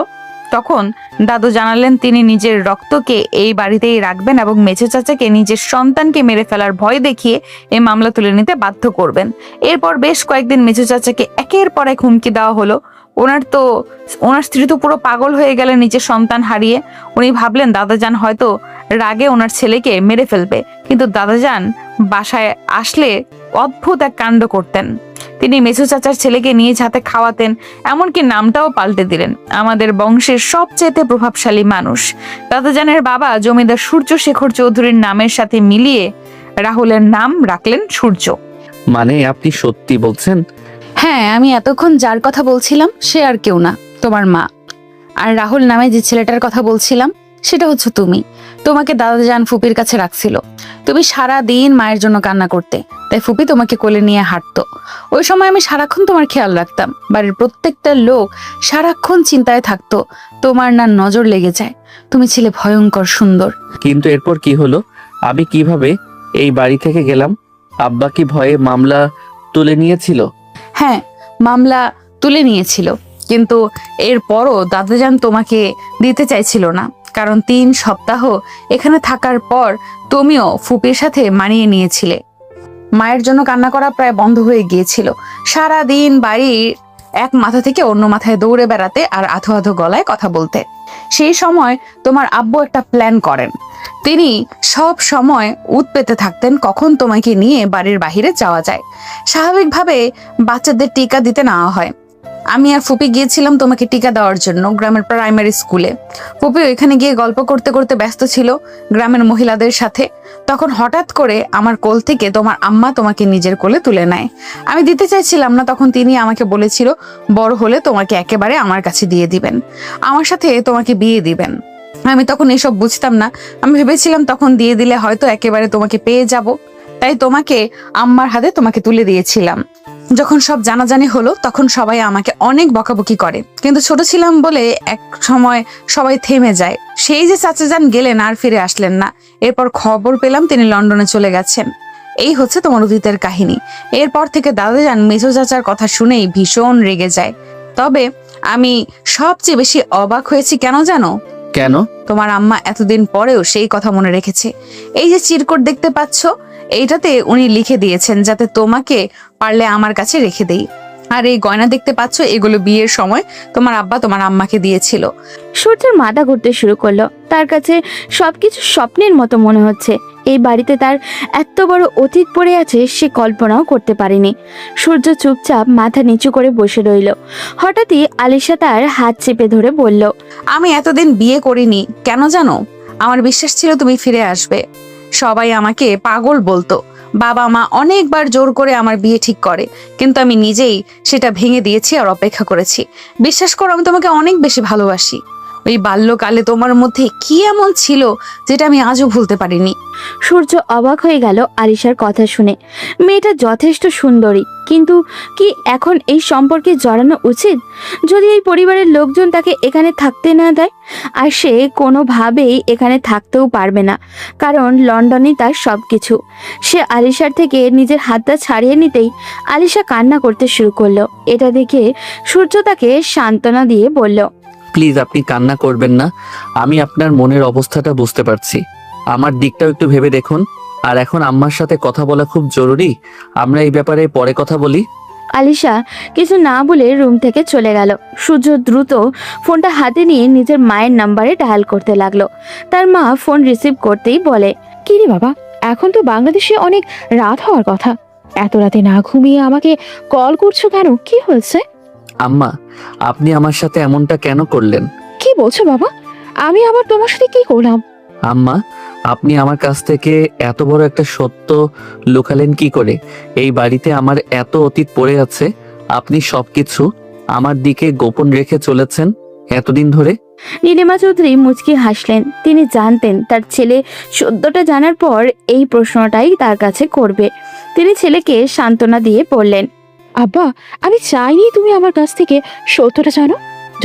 তখন দাদু জানালেন তিনি নিজের রক্তকে এই বাড়িতেই রাখবেন এবং মেজো চাচাকে নিজের সন্তানকে মেরে ফেলার ভয় দেখিয়ে এই মামলা তুলে নিতে বাধ্য করবেন। এরপর বেশ কয়েকদিন মেজো চাচাকে একের পর এক হুমকি দেওয়া হলো। ওনার স্ত্রী তো পুরো পাগল হয়ে গেলেন নিজের সন্তান হারিয়ে। উনি ভাবলেন দাদাজান হয়তো রাগে ওনার ছেলেকে মেরে ফেলবে, কিন্তু দাদাজান বাসায় আসলে অদ্ভুত এক কাণ্ড করতেন। তিনি মেজো চাচার ছেলেকে নিজ হাতে খাওয়াতেন, এমনকি নামটাও পাল্টে দিলেন। আমাদের বংশের সবচেয়ে প্রভাবশালী মানুষ দাদাজানের বাবা জমিদার সূর্য শেখর চৌধুরীর নামের সাথে মিলিয়ে রাহুলের নাম রাখলেন সূর্য। মানে আপনি সত্যি বলছেন? হ্যাঁ, আমি এতক্ষণ যার কথা বলছিলাম সে আর কেউ না, তোমার মা। আর রাহুল নামে যে ছেলেটার কথা বলছিলাম সেটা হচ্ছে তুমি। তোমাকে দাদাজান ফুপির কাছে রাখছিল। তুমি সারা দিন মায়ের জন্য কান্না করতে, তাই ফুপি তোমাকে কোলে নিয়ে হাঁটতো। ওই সময় আমি সারাক্ষণ তোমার খেয়াল রাখতাম। বাড়ির প্রত্যেকটা লোক সারাক্ষণ চিন্তায় থাকতো তোমার না নজর লেগে যায়। তুমি ছিলে ভয়ঙ্কর সুন্দর। কিন্তু এরপর কি হলো? আমি কিভাবে এই বাড়ি থেকে গেলাম? আব্বা কি ভয়ে মামলা তুলে নিয়েছিল? হ্যাঁ, মামলা তুলে নিয়েছিল, কিন্তু এরপরও দাদাজান তোমাকে দিতে চাইছিল না, কারণ 3 সপ্তাহ এখানে থাকার পর তুমিও ফুপির সাথে মানিয়ে নিয়েছিলে। মায়ের জন্য কান্না করা প্রায় বন্ধ হয়ে গিয়েছিল। সারা দিন বাড়ির এক মাথা থেকে অন্য মাথায় দৌড়ে বেড়াতে আর আধো আধো গলায় কথা বলতে। সেই সময় তোমার আব্বু একটা প্ল্যান করেন। তিনি সব সময় উৎ পেতে থাকতেন কখন তোমাকে নিয়ে বাড়ির বাহিরে যাওয়া যায়। স্বাভাবিকভাবে বাচ্চাদের টিকা দিতে নেওয়া হয়। আমি আর ফুপি গিয়েছিলাম তোমাকে টিকা দেওয়ার জন্য গ্রামের প্রাইমারি স্কুলে। ফুপি ওইখানে গিয়ে গল্প করতে করতে ব্যস্ত ছিল গ্রামের মহিলাদের সাথে। তখন হঠাৎ করে আমার কোল থেকে তোমার আম্মা তোমাকে নিজের কোলে তুলে নেয়। আমি দিতে চাইছিলাম না, তখন তিনি আমাকে বলেছিল বড় হলে তোমাকে একেবারে আমার কাছে দিয়ে দিবেন, আমার সাথে তোমাকে বিয়ে দিবেন। আমি তখন এসব বুঝতাম না। আমি ভেবেছিলাম তখন দিয়ে দিলে হয়তো একেবারে তোমাকে পেয়ে যাব, তাই তোমাকে আম্মার হাতে তোমাকে তুলে দিয়েছিলাম। যখন সব জানাজানি হলো তখন সবাই আমাকে অনেক বকাবকি করে, কিন্তু ছোট ছিলাম বলে এক সময় সবাই থেমে যায়। সেই যে চাচাজান গেলেন আর ফিরে আসলেন না। এরপর খবর পেলাম তিনি লন্ডনে চলে গেছেন। এই হচ্ছে তোমার অতীতের কাহিনী। এরপর থেকে দাদাজান মেজো চাচার কথা শুনেই ভীষণ রেগে যায়। তবে আমি সবচেয়ে বেশি অবাক হয়েছি কেন জানো? কেন? তোমার আম্মা এতদিন পরেও সেই কথা মনে রেখেছে। এই যে চিরকুট দেখতে পাচ্ছ, এইটাতে উনি লিখে দিয়েছেন যাতে তোমাকে পারলে আমার কাছে রেখে দেই। আর এই গয়না দেখতে পাচ্ছ, এগুলো বিয়ের সময় তোমার আব্বা তোমার আম্মাকে দিয়েছিল। সূর্যের মাথা ঘুরতে শুরু করলো। তার কাছে সবকিছু স্বপ্নের মতো মনে হচ্ছে। এই বাড়িতে তার এত বড় অতীত পড়ে আছে সে কল্পনাও করতে পারেনি। সূর্য চুপচাপ মাথা নিচু করে বসে রইল। হঠাৎই আলিশা তার হাত চেপে ধরে বলল, আমি এতদিন বিয়ে করিনি কেন জানো? আমার বিশ্বাস ছিল তুমি ফিরে আসবে। সবাই আমাকে পাগল বলতো। বাবা মা অনেকবার জোর করে আমার বিয়ে ঠিক করে, কিন্তু আমি নিজেই সেটা ভেঙে দিয়েছি আর অপেক্ষা করেছি। বিশ্বাস করো, আমি তোমাকে অনেক বেশি ভালোবাসি। ওই বাল্যকালে তোমার মধ্যে কি এমন ছিল যেটা আমি আজও ভুলতে পারিনি। সূর্য অবাক হয়ে গেল আলিশার কথা শুনে। মেয়েটা যথেষ্ট সুন্দরী, কিন্তু কি এখন এই সম্পর্কে জড়ানো উচিত? যদি এই পরিবারের লোকজন তাকে এখানে থাকতে না দেয়, আর সে কোনোভাবেই এখানে থাকতেও পারবে না, কারণ লন্ডনই তার সবকিছু। সে আলিশার থেকে নিজের হাতটা ছাড়িয়ে নিতেই আলিশা কান্না করতে শুরু করলো। এটা দেখে সূর্য তাকে সান্ত্বনা দিয়ে বলল, প্লিজ আপনি কান্না করবেন না। আমি আপনার মনের অবস্থাটা বুঝতে পারছি। আমার দিকটাও একটু ভেবে দেখুন। আর এখন আম্মার সাথে কথা বলা খুব জরুরি। আমরা এই ব্যাপারে পরে কথা বলি। আলিশা কিছু না বলে রুম থেকে চলে গেল। সূর্য দ্রুত ফোনটা হাতে নিয়ে নিজের মায়ের নাম্বারে ডায়াল করতে লাগলো। তার মা ফোন রিসিভ করতেই বলে, কি রে বাবা, এখন তো বাংলাদেশে অনেক রাত হওয়ার কথা, এত রাতে না ঘুমিয়ে আমাকে কল করছো কেন? কি হয়েছে? আম্মা, আপনি আমার সাথে এমনটা কেন করলেন? কি বলছো বাবা? আমি আবার তোমার সাথে কি করলাম? আম্মা, আপনি আমার কাছ থেকে এত বড় একটা সত্য লুকালেন কি করে? এই বাড়িতে আমার এত অতীত পড়ে আছে, আপনি সবকিছু আমার দিকে গোপন রেখে চলেছেন এতদিন ধরে। নীলিমা চৌধুরী মুচকি হাসলেন। তিনি জানতেন তার ছেলে সত্যটা জানার পর এই প্রশ্নটাই তার কাছে করবে। তিনি ছেলেকে সান্ত্বনা দিয়ে বললেন, আব্বা, আমি চাইনি তুমি আমার কাছ থেকে সত্যটা জানো।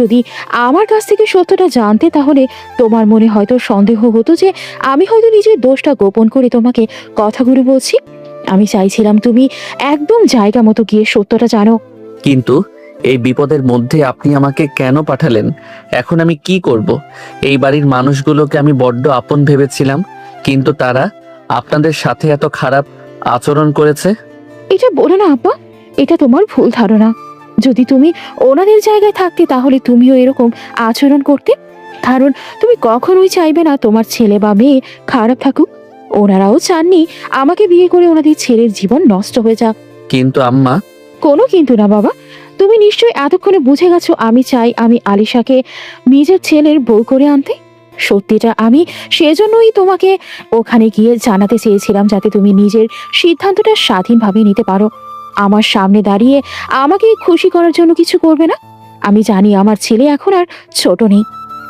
যদি আমার কাছ থেকে সত্যটা জানতে, তাহলে তোমার মনে হয়তো সন্দেহ হতো যে আমি হয়তো নিজের দোষটা গোপন করে তোমাকে কথাগুলো বলছি। আমি চাইছিলাম তুমি একদম জায়গা মতো গিয়ে সত্যটা জানো। কিন্তু এই বিপদের মধ্যে আপনি আমাকে কেন পাঠালেন? এখন আমি কি করব? এই বাড়ির মানুষগুলোকে আমি বড্ড আপন ভেবেছিলাম, কিন্তু তারা আপনাদের সাথে এত খারাপ আচরণ করেছে। এটা বলো না আপা, এটা তোমার ভুল ধারণা। যদি তুমি ওনাদের জায়গায় থাকতে তাহলে তুমিও এরকম আচরণ করতে। কারণ তুমি কখনোই চাইবে না তোমার ছেলে বা মেয়ে খারাপ থাকুক। ওনারাও চাননি আমাকে বিয়ে করে ওনাদের ছেলের জীবন নষ্ট হয়ে যাক। কিন্তু আম্মা, কোনো কিন্তু না বাবা, তুমি নিশ্চয়ই এতক্ষণে বুঝে গেছো আমি চাই আমি আলিশাকে নিজের ছেলের বউ করে আনতে। সত্যিটা আমি সেজন্যই তোমাকে ওখানে গিয়ে জানাতে চেয়েছিলাম, যাতে তুমি নিজের সিদ্ধান্তটা স্বাধীনভাবে নিতে পারো। আমার সামনে দাঁড়িয়ে আমাকে খুশি করার জন্য কিছু করবে না। আমি জানি আমার ছেলে এখন আর ছোট নেই,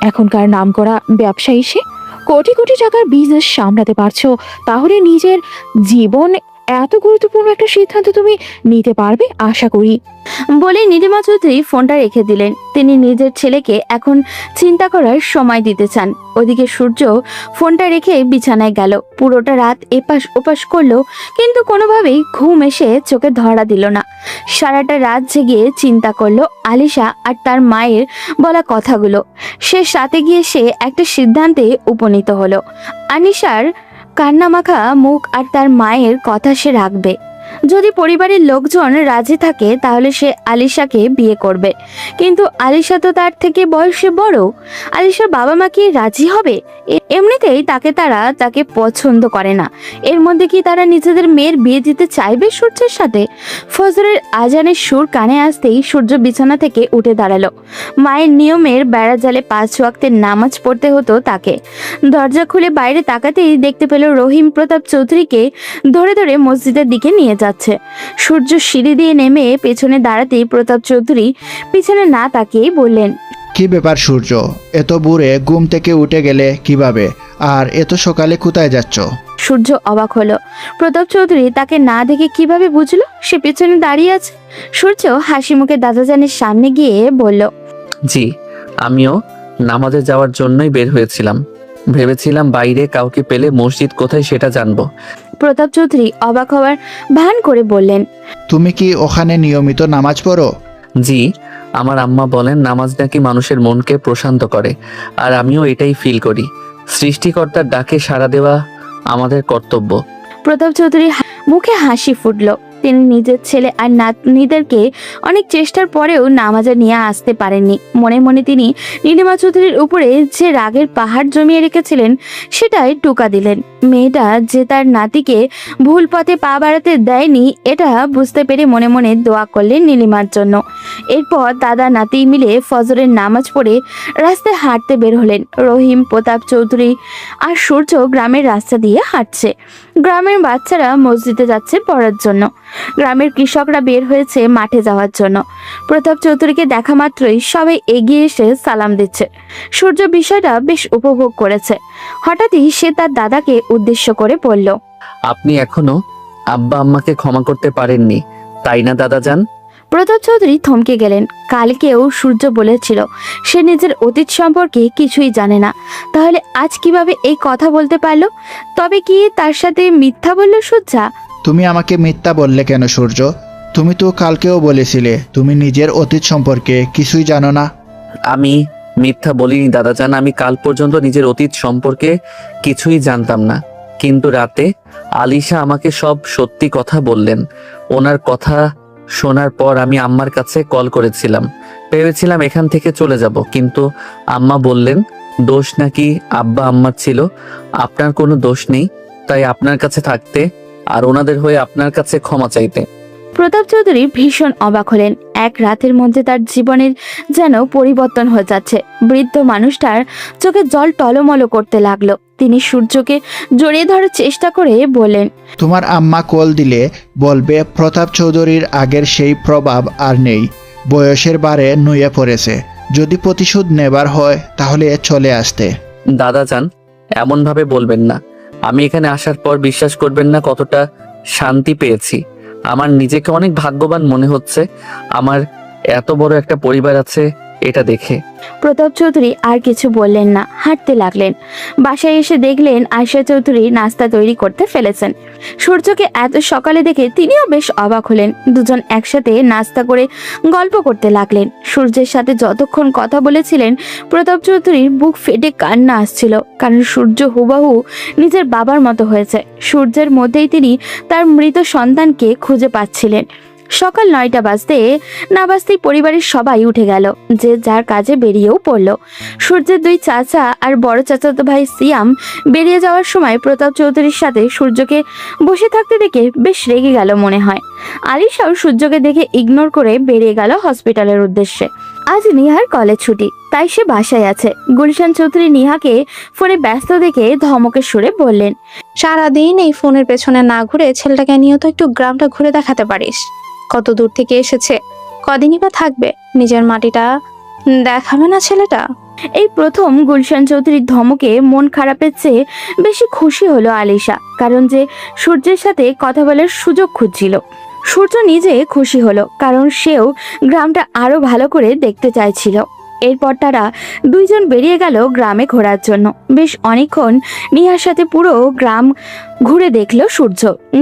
এখনকার নামকরা ব্যবসায়ী, সে কোটি কোটি টাকার বিজনেস সামলাতে পারছো। তাহলে নিজের জীবন এত গুরুত্বপূর্ণ একটা সিদ্ধান্ত তুমি নিতে পারবে আশা করি। বলে নীলিমা চৌধুরী ফোনটা রেখে দিলেন। তিনি নিজের ছেলেকে এখন চিন্তা করার সময় দিতে চান। ওদিকে সূর্য ফোনটা রেখে বিছানায় গেল। পুরোটা রাত এপাশ ওপাশ করলো, কিন্তু কোনোভাবেই ঘুম এসে চোখে ধরা দিল না। সারাটা রাত জেগে চিন্তা করলো আলিশা আর তার মায়ের বলা কথাগুলো। শেষ রাতে গিয়ে সে একটা সিদ্ধান্তে উপনীত হলো। আনিশার কান্নামাখা মুখ আর তার মায়ের কথা সে রাখবে। যদি পরিবারের লোকজন রাজি থাকে তাহলে সে আলিশাকে বিয়ে করবে, কিন্তু আলিশা তো তার থেকে বয়সে বড়। আলিশার বাবা মা কি রাজি হবে? এমনিতেই তাকে পছন্দ করে না। এর মধ্যে কি তারা নিজেদের মেয়ের বিয়ে দিতে চাইবে সূর্যের সাথে? ফজরের আজানের সুর কানে আসতেই সূর্য বিছানা থেকে উঠে দাঁড়ালো। মায়ের নিয়মের বেড়া জালে 5 ওয়াক্তের নামাজ পড়তে হতো তাকে। দরজা খুলে বাইরে তাকাতেই দেখতে পেল রহিম প্রতাপ চৌধুরীকে ধরে ধরে মসজিদের দিকে নিয়ে যাচ্ছে। সূর্য সিঁড়ি দিয়ে নেমে পেছনে দাঁড়াতেই প্রতাপ চৌধুরী পিছনে না তাকিয়েই বললেন, কি ব্যাপার সূর্য, এত ভোরে ঘুম থেকে উঠে গেলে কিভাবে? আর এত সকালে কোথায় যাচ্ছ? সূর্য অবাক হলো। প্রতাপ চৌধুরী তাকে না দেখে কিভাবে বুঝলো সে পিছনে দাঁড়িয়ে আছে? সূর্য হাসি মুখে দাদাজানের সামনে গিয়ে বলল, জি, আমিও নামাজে যাওয়ার জন্যই বের হয়েছিলাম। ভেবেছিলাম বাইরে কাউকে পেলে মসজিদ কোথায় সেটা জানবো। প্রতাপ চৌধুরী অবাক হওয়ার ভান করে বললেন, তুমি কি ওখানে নিয়মিত নামাজ পড়ো? জি, আমার আম্মা বলেন নামাজ নাকি মানুষের মনকে প্রশান্ত করে, আর আমিও এটাই ফিল করি। সৃষ্টিকর্তার ডাকে সাড়া দেওয়া আমাদের কর্তব্য। প্রতাপ চৌধুরী মুখে হাসি ফুটলো। তিনি নিজের ছেলে আর নাতনিদেরকে অনেক চেষ্টার পরেও নামাজে নিয়ে আসতে পারেননি। মনে মনে তিনি নীলিমা চৌধুরীর উপরে যে রাগের পাহাড় জমিয়ে রেখেছিলেন সেটাই টুকা দিলেন। মেয়েটা যে তার নাতিকে ভুল পথে পা বাড়াতে দেয়নি এটা বুঝতে পেরে মনে মনে দোয়া করলেন নীলিমার জন্য। এরপর দাদা নাতি মিলে ফজরের নামাজ পড়ে রাস্তায় হাঁটতে বের হলেন। রহিম, প্রতাপ চৌধুরী আর সূর্য গ্রামের রাস্তা দিয়ে হাঁটছে। গ্রামের বাচ্চারা মসজিদে যাচ্ছে পড়ার জন্য। গ্রামের কৃষকরা বের হয়েছে মাঠে যাওয়ার জন্য। প্রতাপ চৌধুরীকে দেখা মাত্রই সবাই এগিয়ে এসে সালাম দিচ্ছে। সূর্য বিষয়টা বেশ উপভোগ করেছে। হঠাৎই সে তার দাদাকে উদ্দেশ্য করে বলল, আপনি এখনো আব্বা আম্মাকে ক্ষমা করতে পারেননি, তাই না দাদাজান? প্রতাপ চৌধুরী থমকে গেলেন। কালকেও সূর্য বলেছিল সে নিজের অতীত সম্পর্কে কিছুই জানে না, তাহলে আজ কিভাবে এই কথা বলতে পারলো? তবে কি তার সাথে মিথ্যা বলল সূর্যা? তুমি আমাকে মিথ্যা বললে কেন সূর্য? তুমি তো কালকেও বলেছিলে তুমি নিজের অতীত সম্পর্কে কিছুই জানো না। আমি মিথ্যা বলিনি দাদাজান, আমি কাল পর্যন্ত নিজের অতীত সম্পর্কে কিছুই জানতাম না, কিন্তু রাতে আলিশা আমাকে সব সত্যি কথা বললেন। ওনার কথা শোনার পর আমি আম্মার কাছে কল করেছিলাম। ভেবেছিলাম এখান থেকে চলে যাব, কিন্তু আম্মা বললেন দোষ নাকি আব্বা আম্মার ছিল। আপনার কোনো দোষ নেই, তাই আপনার কাছে থাকতে আর ওনাদের হয়ে আপনার কাছে ক্ষমা চাইতে। প্রতাপ চৌধুরী ভীষণ অবাক হলেন। এক রাতের মধ্যে তার জীবনের যেন পরিবর্তন হয়ে যাচ্ছে। বৃদ্ধ মানুষটার চোখে জল টলমল করতে লাগলো। তিনি সূর্যকে জড়িয়ে ধরার চেষ্টা করে বললেন, তোমার আম্মা কল দিলে বলবে প্রতাপ চৌধুরীর আগের সেই প্রভাব আর নেই, বয়সের বারে নুয়ে পড়েছে। যদি প্রতিশোধ নেবার হয় তাহলে চলে আসতে। দাদাজান, এমন ভাবে বলবেন না। আমি এখানে আসার পর বিশ্বাস করবেন না কতটা শান্তি পেয়েছি। আমার নিজেকে অনেক ভাগ্যবান মনে হচ্ছে। আমার এত বড় একটা পরিবার আছে, এটা দেখে। প্রতাপ চৌধুরী আর কিছু বললেন না, হাঁটতে লাগলেন। বাসায় এসে দেখলেন আয়শা চৌধুরী নাস্তা তৈরি করতে ফেলেছেন। সূর্যকে এত সকালে দেখে তিনিও বেশ অবাক হলেন। দুজন একসাথে নাস্তা করে গল্প করতে লাগলেন। সূর্যের সাথে যতক্ষণ কথা বলেছিলেন প্রতাপ চৌধুরীর বুক ফেটে কান্না আসছিল, কারণ সূর্য হুবাহু নিজের বাবার মতো হয়েছে। সূর্যের মধ্যেই তিনি তার মৃত সন্তানকে খুঁজে পাচ্ছিলেন। সকাল 9টা বাজতে না বাজতেই পরিবারের সবাই উঠে গেল, যে যার কাজে বেরিয়েও পড়ল। সূর্যের দুই চাচা আর বড় চাচাতো ভাই সিয়াম বেরিয়ে যাওয়ার সময় প্রতাপ চৌধুরীর সাথে সূর্যকে বসে থাকতে দেখে বেশ রেগে গেল মনে হয়। আলিশাও সূর্যকে দেখে ইগনোর করে বেরিয়ে গেল হসপিটালের উদ্দেশ্যে। আজ নিহার কলেজ ছুটি, তাই সে বাসায় আছে। গুলশান চৌধুরী নিহাকে ফোনে ব্যস্ত দেখে ধমকের সুরে বললেন, সারাদিন এই ফোনের পেছনে না ঘুরে ছেলেটাকে নিয়ে তো একটু গ্রামটা ঘুরে দেখাতে পারিস। কত দূর থেকে এসেছে, কদিনই বা থাকবে, নিজের মাটিটা দেখাবে না ছেলেটা? এই প্রথম গুলশান চৌধুরীর ধমকে মন খারাপের চেয়ে বেশি খুশি হলো আলিশা, কারণ যে সূর্যের সাথে কথা বলার সুযোগ খুঁজছিল। সূর্য নিজে খুশি হলো, কারণ সেও গ্রামটা আরো ভালো করে দেখতে চাইছিল। এরপর তারা দুইজন বেরিয়ে গেল গ্রামে ঘোরার জন্য। বেশ অনেকক্ষণ নিহার সাথে পুরো গ্রাম ঘুরে দেখলো সূর্য।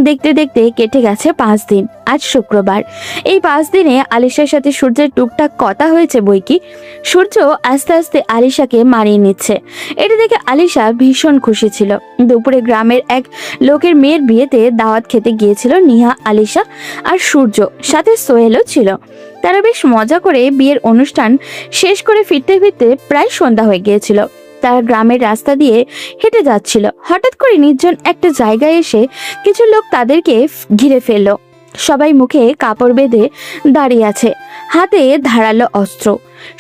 দেখতে দেখতে কেটে গেছে 5 দিন। আজ শুক্রবার। এই 5 দিনে আলিশার সাথে সূর্যের টুকটাক কথা হয়েছে বইকি। সূর্য আস্তে আস্তে আলিশাকে মানিয়ে নিচ্ছে। এটা দেখে আলিশা ভীষণ খুশি ছিল। দুপুরে গ্রামের এক লোকের মেয়ের বিয়েতে দাওয়াত খেতে গিয়েছিল নিহা, আলিশা আর সূর্য, সাথে সোহেলও ছিল। তারা বেশ মজা করে বিয়ের অনুষ্ঠান শেষ করে ফিরতে ফিরতে প্রায় সন্ধ্যা হয়ে গিয়েছিল। তারা গ্রামের রাস্তা দিয়ে হেঁটে যাচ্ছিল। হঠাৎ করে নির্জন একটা জায়গায় এসে কিছু লোক তাদেরকে ঘিরে ফেললো। সবাই মুখে কাপড় বেঁধে দাঁড়িয়ে আছে, হাতে ধারালো অস্ত্র।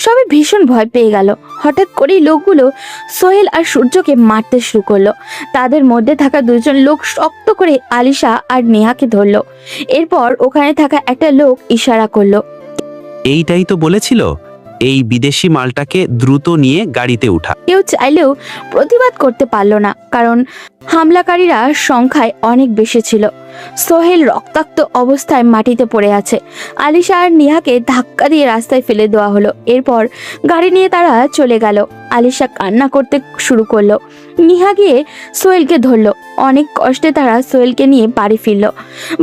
সবাই ভীষণ ভয় পেয়ে গেল। হঠাৎ করেই লোকগুলো সোহেল আর সূর্যকে মারতে শুরু করলো। তাদের মধ্যে থাকা দুজন লোক শক্ত করে আলিশা আর নেহাকে ধরলো। এরপর ওখানে থাকা একটা লোক ইশারা করলো। এইটাই তো বলেছিল, এই বিদেশি মালটাকে দ্রুত নিয়ে গাড়িতে উঠা। কেউ চাইলেও প্রতিবাদ করতে পারল না, কারণ হামলাকারীরা সংখ্যায় অনেক বেশি ছিল। সোহেল রক্তাক্ত অবস্থায় মাটিতে পড়ে আছে। আলিশা আর নিহাকে ধাক্কা দিয়ে রাস্তায় ফেলে দেওয়া হলো। এরপর গাড়ি নিয়ে তারা চলে গেল। আলিশা কান্না করতে শুরু করলো। নিহা গিয়ে সোহেলকে ধরলো। অনেক কষ্টে তারা সোহেলকে নিয়ে বাড়ি ফিরল।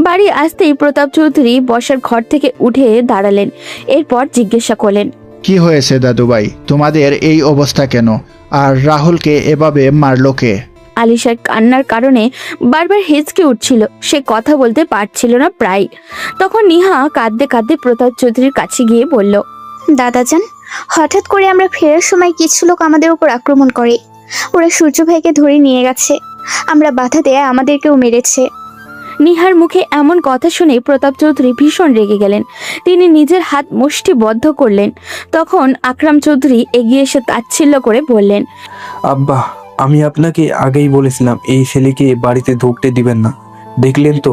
বাড়ি আসতেই প্রতাপ চৌধুরী বসার ঘর থেকে উঠে দাঁড়ালেন। এরপর জিজ্ঞাসা করলেন, কি হয়েছে দাদুভাই, তোমাদের এই অবস্থা কেন? আর রাহুলকে এভাবে মারলো কে? আলিশার কান্নার কারণে বারবার হেঁচকে উঠছিল, সে কথা বলতে পারছিল না প্রায়। তখন নিহা কাঁদতে কাঁদতে প্রতাপ চৌধুরীর কাছে গিয়ে বলল, দাদাজান, হঠাৎ করে আমরা ফেরার সময় কিছু লোক আমাদের উপর আক্রমণ করে। ওরা সূর্য ভাইকে ধরে নিয়ে গেছে। আমরা বাধা দেয়া আমাদেরকেও মেরেছে। নিহার মুখে এমন কথা শুনে প্রতাপ চৌধুরী ভীষণ রেগে গেলেন। তিনি নিজের হাত মুষ্টিবদ্ধ করলেন। তখন আকরাম চৌধুরী এগিয়ে এসে তাচ্ছিল্য করে বললেন, আব্বা, আমি আপনাকে আগেই বলেছিলাম এই ছেলেকে বাড়িতে ঢুকতে দিবেন না। দেখলেন তো,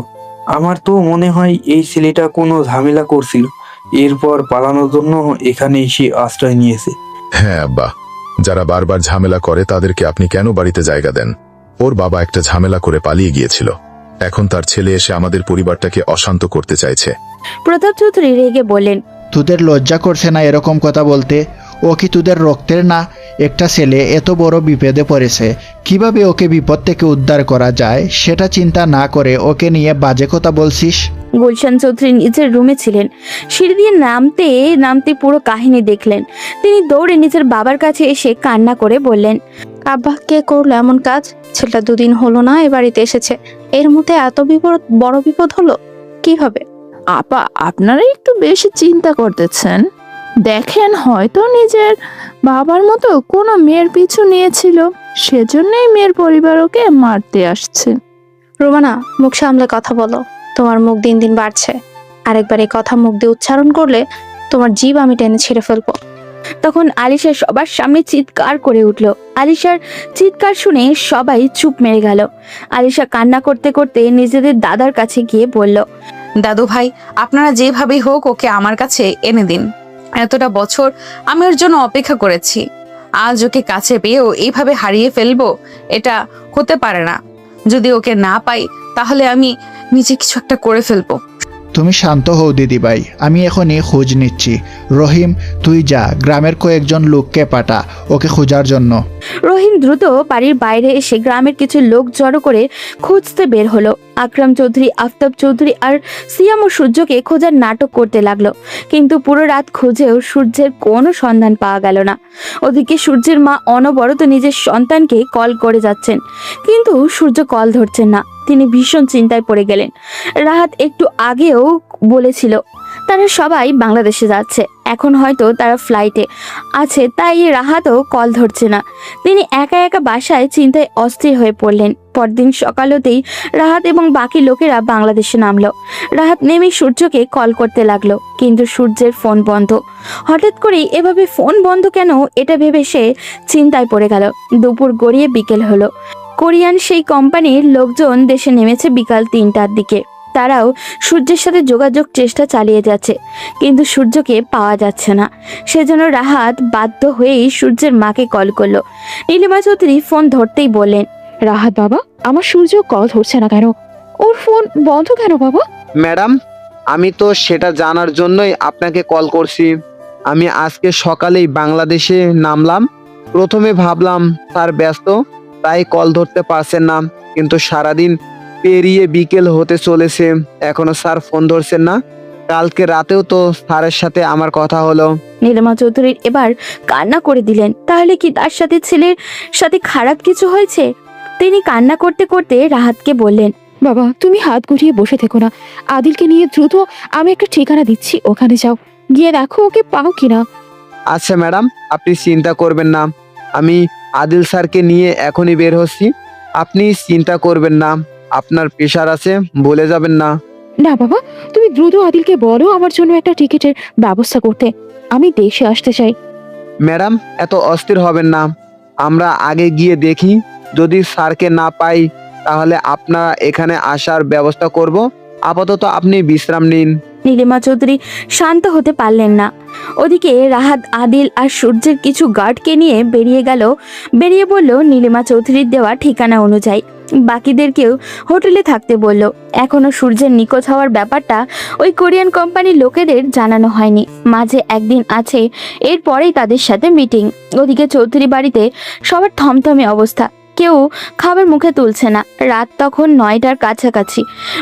আমার তো মনে হয় এই ছেলেটা কোনো ঝামেলা করছিল, এরপর পালানোর জন্য এখানে এসে আশ্রয় নিয়েছে। হ্যাঁ আব্বা, যারা বারবার ঝামেলা করে তাদেরকে আপনি কেন বাড়িতে জায়গা দেন? ওর বাবা একটা ঝামেলা করে পালিয়ে গিয়েছিল, এখন তার ছেলে এসে আমাদের পরিবারটাকে অশান্ত করতে চাইছে। প্রতাপ চৌধুরী রেগে বললেন, তোদের লজ্জা করছে না এরকম কথা বলতে? ও কি তোদের রক্তের না? একটা ছেলে এত বড় বিপদে পড়েছে, কিভাবে ওকে বিপদ থেকে উদ্ধার করা যায় সেটা চিন্তা না করে ওকে নিয়ে বাজে কথা বলছিস? গুলশান চৌধুরী নিজের রুমে ছিলেন। সিঁড়ি দিয়ে নামতে নামতে পুরো কাহিনী দেখলেন। তিনি দৌড়ে নিজের বাবার কাছে এসে কান্না করে বললেন, আব্বা, কে করলো এমন কাজ? ছেলেটা 2 দিন হলো না এ বাড়িতে এসেছে, এর মধ্যে এত বিপদ, বড় বিপদ হলো কিভাবে? আপা, আপনারা একটু বেশি চিন্তা করতেছেন। দেখেন, হয়তো নিজের বাবার মতো কোনো মেয়ের পিছু নিয়েছিল, সেজন্যই মেয়ের পরিবার ওকে মারতে আসছে। রোমানা, মুখ সামলে কথা বলো। তোমার মুখ দিন দিন বাড়ছে। আরেকবার এই কথা মুখ দিয়ে উচ্চারণ করলে তোমার জিভ আমি টেনে ছিঁড়ে ফেলবো। তখন আলিশা সবার সামনে চিৎকার করে উঠল। আলিশার চিৎকার শুনে সবাই চুপ মেরে গেল। আলিশা কান্না করতে করতে নিজেদের দাদার কাছে গিয়ে বলল, দাদু ভাই, আপনারা যেভাবেই হোক ওকে আমার কাছে এনে দিন। এতটা বছর আমি ওর জন্য অপেক্ষা করেছি, আজ ওকে কাছে পেয়েও এইভাবে হারিয়ে ফেলবো, এটা হতে পারে না। যদি ওকে না পাই তাহলে আমি নিজে কিছু একটা করে ফেলবো। তুমি শান্ত হও দিদিভাই, আমি এখনই খোঁজ নিচ্ছি। রহিম, তুই যা, গ্রামের কয়েকজন লোককে পাঠা ওকে খোঁজার জন্য। রহিম দ্রুত বাড়ির বাইরে এসে গ্রামের কিছু লোক জড়ো করে খুঁজতে বের হলো। আকরাম চৌধুরী, আফতাব চৌধুরী আর সিয়াম ও সূর্যকে খোঁজার নাটক করতে লাগলো, কিন্তু পুরো রাত খুঁজেও সূর্যের কোনো সন্ধান পাওয়া গেল না। ওদিকে সূর্যের মা অনবরত নিজের সন্তানকে কল করে যাচ্ছেন, কিন্তু সূর্য কল ধরছেন না। তিনি ভীষণ চিন্তায় পড়ে গেলেন। রাহাত একটু আগেও বলেছিল তারা সবাই বাংলাদেশে যাচ্ছে, এখন হয়তো তারা ফ্লাইটে আছে, তাই রাহাতও কল ধরছে না। তিনি একা একা বাসায় চিন্তায় অস্থির হয়ে পড়লেন। পরদিন সকাল হতেই রাহাত এবং বাকি লোকেরা বাংলাদেশে নামলো। রাহাত নেমে সূর্যকে কল করতে লাগলো, কিন্তু সূর্যের ফোন বন্ধ। হঠাৎ করেই এভাবে ফোন বন্ধ কেন, এটা ভেবে সে চিন্তায় পড়ে গেল। দুপুর গড়িয়ে বিকেল হলো। কোরিয়ান সেই কোম্পানির লোকজন দেশে নেমেছে বিকাল 3টার দিকে। তারাও সূর্যের সাথে যোগাযোগ চেষ্টা চালিয়ে যাচ্ছে, কিন্তু সূর্যকে পাওয়া যাচ্ছে না। সেজন্য রাহাত বাধ্য হয়েই সূর্যের মাকে কল করলো। নীলিমা চৌধুরী ফোন ধরতেই বললেন, রাহাত বাবা, আমার সূর্য কল ধরছে না কেন? ওর ফোন বন্ধ কেন বাবা? ম্যাডাম, আমি তো সেটা জানার জন্যই আপনাকে কল করছি। আমি আজকে সকালেই বাংলাদেশে নামলাম। প্রথমে ভাবলাম স্যার ব্যস্ত, তাই কল ধরতে পারছেন না, কিন্তু সারাদিন পেরিয়ে বিকেল হতে চলেছে, এখনো স্যার ফোন ধরছেন না। কালকে রাতেও তো স্যারের সাথে আমার কথা হলো। নীলিমা চৌধুরীর এবার কান্না করে দিলেন। তাহলে কি তার সাথে ছেলের সাথে খারাপ কিছু হয়েছে? তিনি কান্না করতে করতে রাহাতকে বললেন, বাবা, তুমি হাত গুটিয়ে বসে থেকো না। আদিলকে নিয়ে দ্রুত আমি একটা ঠিকানা দিচ্ছি, ওখানে যাও, গিয়ে দেখো ওকে পাও কিনা। আচ্ছা ম্যাডাম, আপনি চিন্তা করবেন না, আমি আদিল স্যারকে নিয়ে এখনই বের হচ্ছি। আপনি চিন্তা করবেন না, আপনার প্রেশার আছে, বলে যাবেন না। না বাবা, তুমি দ্রুত আদিলকে বলো আমার জন্য একটা টিকিটের ব্যবস্থা করতে, আমি দেশে আসতে চাই। ম্যাডাম, এত অস্থির হবেন না, আমরা আগে গিয়ে দেখি, যদি স্যারকে না পাই তাহলে আপনারা এখানে আসার ব্যবস্থা করব। আপাতত আপনি বিশ্রাম নিন। নীলিমা চৌধুরী শান্ত হতে পারলেন না। ওদিকে রাহাত আদিল আর সূর্যের কিছু গার্ডকে নিয়ে বেরিয়ে বলল নীলিমা চৌধুরীর দেওয়া ঠিকানা অনুযায়ী বাকিদেরকেও হোটেলে থাকতে বলল। এখনো সূর্যের নিখোঁজ হওয়ার ব্যাপারটা ওই কোরিয়ান কোম্পানির লোকেদের জানানো হয়নি। মাঝে একদিন আছে, এরপরেই তাদের সাথে মিটিং। ওদিকে চৌধুরী বাড়িতে সবার থমথমে অবস্থা, কেউ খাবার মুখে তুলছে না। রাত তখন 9টার কাছাকাছি।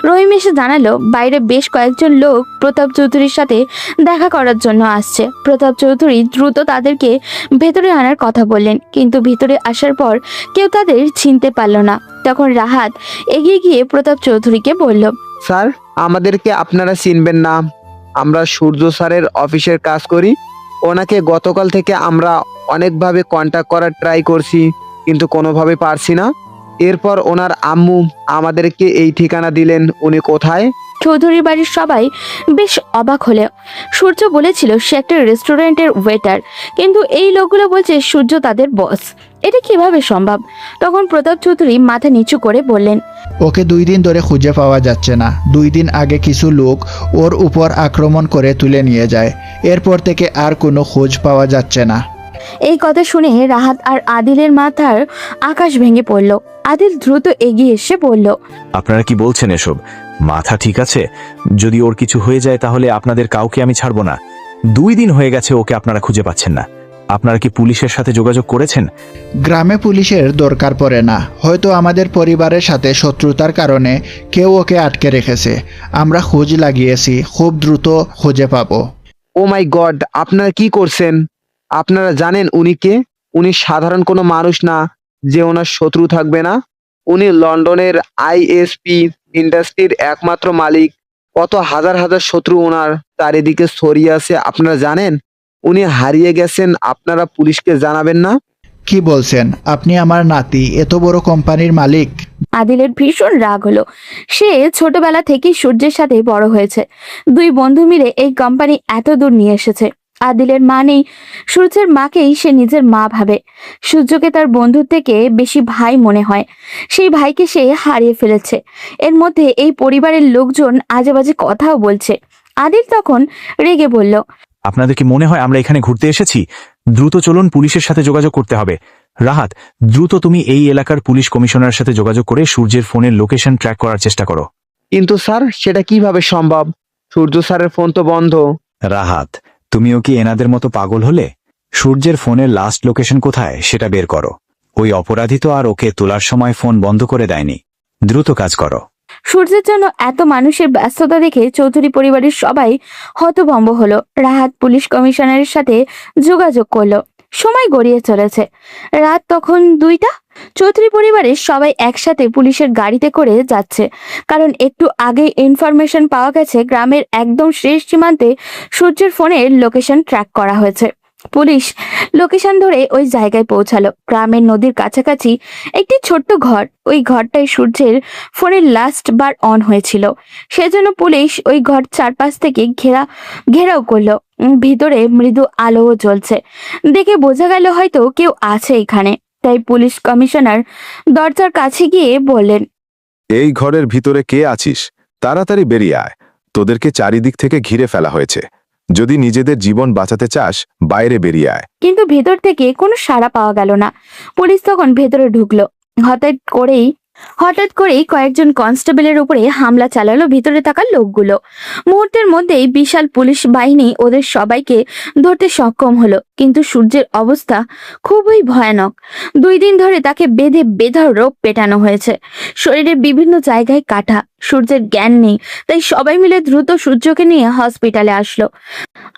রহিম এসে জানালো বাইরে বেশ কয়েকজন লোক প্রতাপ চৌধুরীর সাথে দেখা করার জন্য আসছে। প্রতাপ চৌধুরী দ্রুত তাদেরকে ভেতরে আনার কথা বললেন, কিন্তু ভিতরে আসার পর কেউ তাদের চিনতে পারল না। তখন রাহাত এগিয়ে গিয়ে প্রতাপ চৌধুরীকে বলল, স্যার, আমাদেরকে আপনারা চিনবেন না, আমরা সূর্য স্যারের অফিসের কাজ করি। ওনাকে গতকাল থেকে আমরা অনেকভাবে কন্ট্যাক্ট করার ট্রাই করছি, কিন্তু কোনোভাবে পারছি না। এরপর ওনার আম্মু আমাদেরকে এই ঠিকানা দিলেন। উনি কোথায়? চৌধুরীর বাড়ির সবাই বেশ অবাক হলে সূর্য বলেছিল সে একটা রেস্টুরেন্টের ওয়েটার, কিন্তু এই লোকগুলো বলছে সূর্য তাদের বস। এটা কিভাবে সম্ভব? তখন প্রতাপ চৌধুরী মাথা নিচু করে বললেন, ওকে 2 দিন ধরে খুঁজে পাওয়া যাচ্ছে না। 2 দিন আগে কিছু লোক ওর উপর আক্রমণ করে তুলে নিয়ে যায়, এরপর থেকে আর কোনো খোঁজ পাওয়া যাচ্ছে না। এই কথা শুনে রাহাত আর আদিলের মাথার আকাশ ভেঙে পড়ল। আদিল দ্রুত এগিয়ে এসে বলল, আপনারা কি বলছেন এসব? মাথা ঠিক আছে? যদি ওর কিছু হয়ে যায় তাহলে আপনাদের কাউকে আমি ছাড়বো না। 2 দিন হয়ে গেছে ওকে আপনারা খুঁজে পাচ্ছেন না। আপনারা কি পুলিশের সাথে যোগাযোগ করেছেন? গ্রামে পুলিশের দরকার পড়ে না, হয়তো আমাদের পরিবারের সাথে শত্রুতার কারণে কেউ ওকে আটকে রেখেছে। আমরা খোঁজ লাগিয়েছি, খুব দ্রুত খুঁজে পাবো। ও মাই গড, আপনারা কি করছেন? আপনারা জানেন উনি কে? উনি সাধারণ কোনো মানুষ না যে ওনার শত্রু থাকবে না। উনি লন্ডনের আইএসপি ইন্ডাস্ট্রির একমাত্র মালিক। কত হাজার হাজার শত্রু ওনার চারিদিকে ছড়িয়ে আছে, আপনারা জানেন? উনি হারিয়ে গেছেন, আপনারা পুলিশকে জানাবেন না? কি বলছেন? আপনি আমার নাতি, এত বড় কোম্পানির মালিক? আদিলের ভীষণ রাগ হলো। সে ছোটবেলা থেকেই সূর্যের সাথে বড় হয়েছে। 2 বন্ধু মিলে এই কোম্পানি এত দূর নিয়ে এসেছে। আদিলের মা নেই, সূর্যের মাকেই সে নিজের মা ভাবে। সূর্যকে তার বন্ধুর থেকে বেশি ভাই মনে হয়। সেই ভাইকে সে হারিয়ে ফেলেছে। এর মধ্যে এই পরিবারের লোকজন আজে বাজে কথাও বলছে। আদিল তখন রেগে বলল, আপনাদের কি মনে হয় আমরা এখানে ঘুরতে এসেছি? দ্রুত চলুন, পুলিশের সাথে যোগাযোগ করতে হবে। রাহাত, দ্রুত তুমি এই এলাকার পুলিশ কমিশনারের সাথে যোগাযোগ করে সূর্যের ফোনের লোকেশন ট্র্যাক করার চেষ্টা করো। কিন্তু স্যার, সেটা কিভাবে সম্ভব? সূর্য স্যারের ফোন তো বন্ধ। রাহাত, তুমিও কি এনাদের মতো পাগল হলে? সূর্যের ফোনের লাস্ট লোকেশন কোথায় সেটা বের করো। ওই অপরাধী তো আর ওকে তোলার সময় ফোন বন্ধ করে দেয়নি। দ্রুত কাজ করো। সূর্যের জন্য এত মানুষের ব্যস্ততা দেখে চৌধুরী পরিবারের সবাই হতভম্ব হলো। রাহাত পুলিশ কমিশনারের সাথে যোগাযোগ করলো। সময় গড়িয়ে চলেছে, রাত তখন 2টা। চৌধুরী পরিবারের সবাই একসাথে পুলিশের গাড়িতে করে যাচ্ছে, কারণ একটু আগে ইনফরমেশন পাওয়া গেছে গ্রামের একদম শেষ সীমান্তে সূর্যের ফোনের লোকেশন ট্র্যাক করা হয়েছে। পুলিশ লোকেশন ধরে ওই জায়গায় পৌঁছালো। গ্রামের নদীর কাছাকাছি একটি ছোট্ট ঘর, ওই ঘরটায় সূর্যের ফোনের লাস্ট বার অন হয়েছিল। সেজন্য পুলিশ ওই ঘর চারপাশ থেকে ঘেরাও করলো। ভিতরে মৃদু আলোও জ্বলছে, দেখে বোঝা গেল হয়তো কেউ আছে এখানে। তাই পুলিশ কমিশনার দরজার কাছে গিয়ে বললেন, এই ঘরের ভিতরে কে আছিস? তাড়াতাড়ি বেরিয়ে আয়। তোদেরকে চারিদিক থেকে ঘিরে ফেলা হয়েছে। যদি নিজেদের জীবন বাঁচাতে চাস, বাইরে বেরিয়ে আয়। কিন্তু ভেতর থেকে কোনো সাড়া পাওয়া গেল না। পুলিশ তখন ভেতরে ঢুকলো। হঠাৎ করেই কয়েকজন কনস্টেবলের উপরে হামলা চালালো ভিতরে থাকা লোকগুলো। মুহূর্তের মধ্যেই বিশাল পুলিশ বাহিনী ওদের সবাইকে ধরতে সক্ষম হলো। কিন্তু সূর্যের অবস্থা খুবই ভয়ানক। 2 দিন ধরে তাকে বেঁধে বেধড়ক পেটানো হয়েছে। শরীরের বিভিন্ন জায়গায় কাটা। সূর্যের জ্ঞান নেই, তাই সবাই মিলে দ্রুত সূর্যকে নিয়ে হসপিটালে আসলো।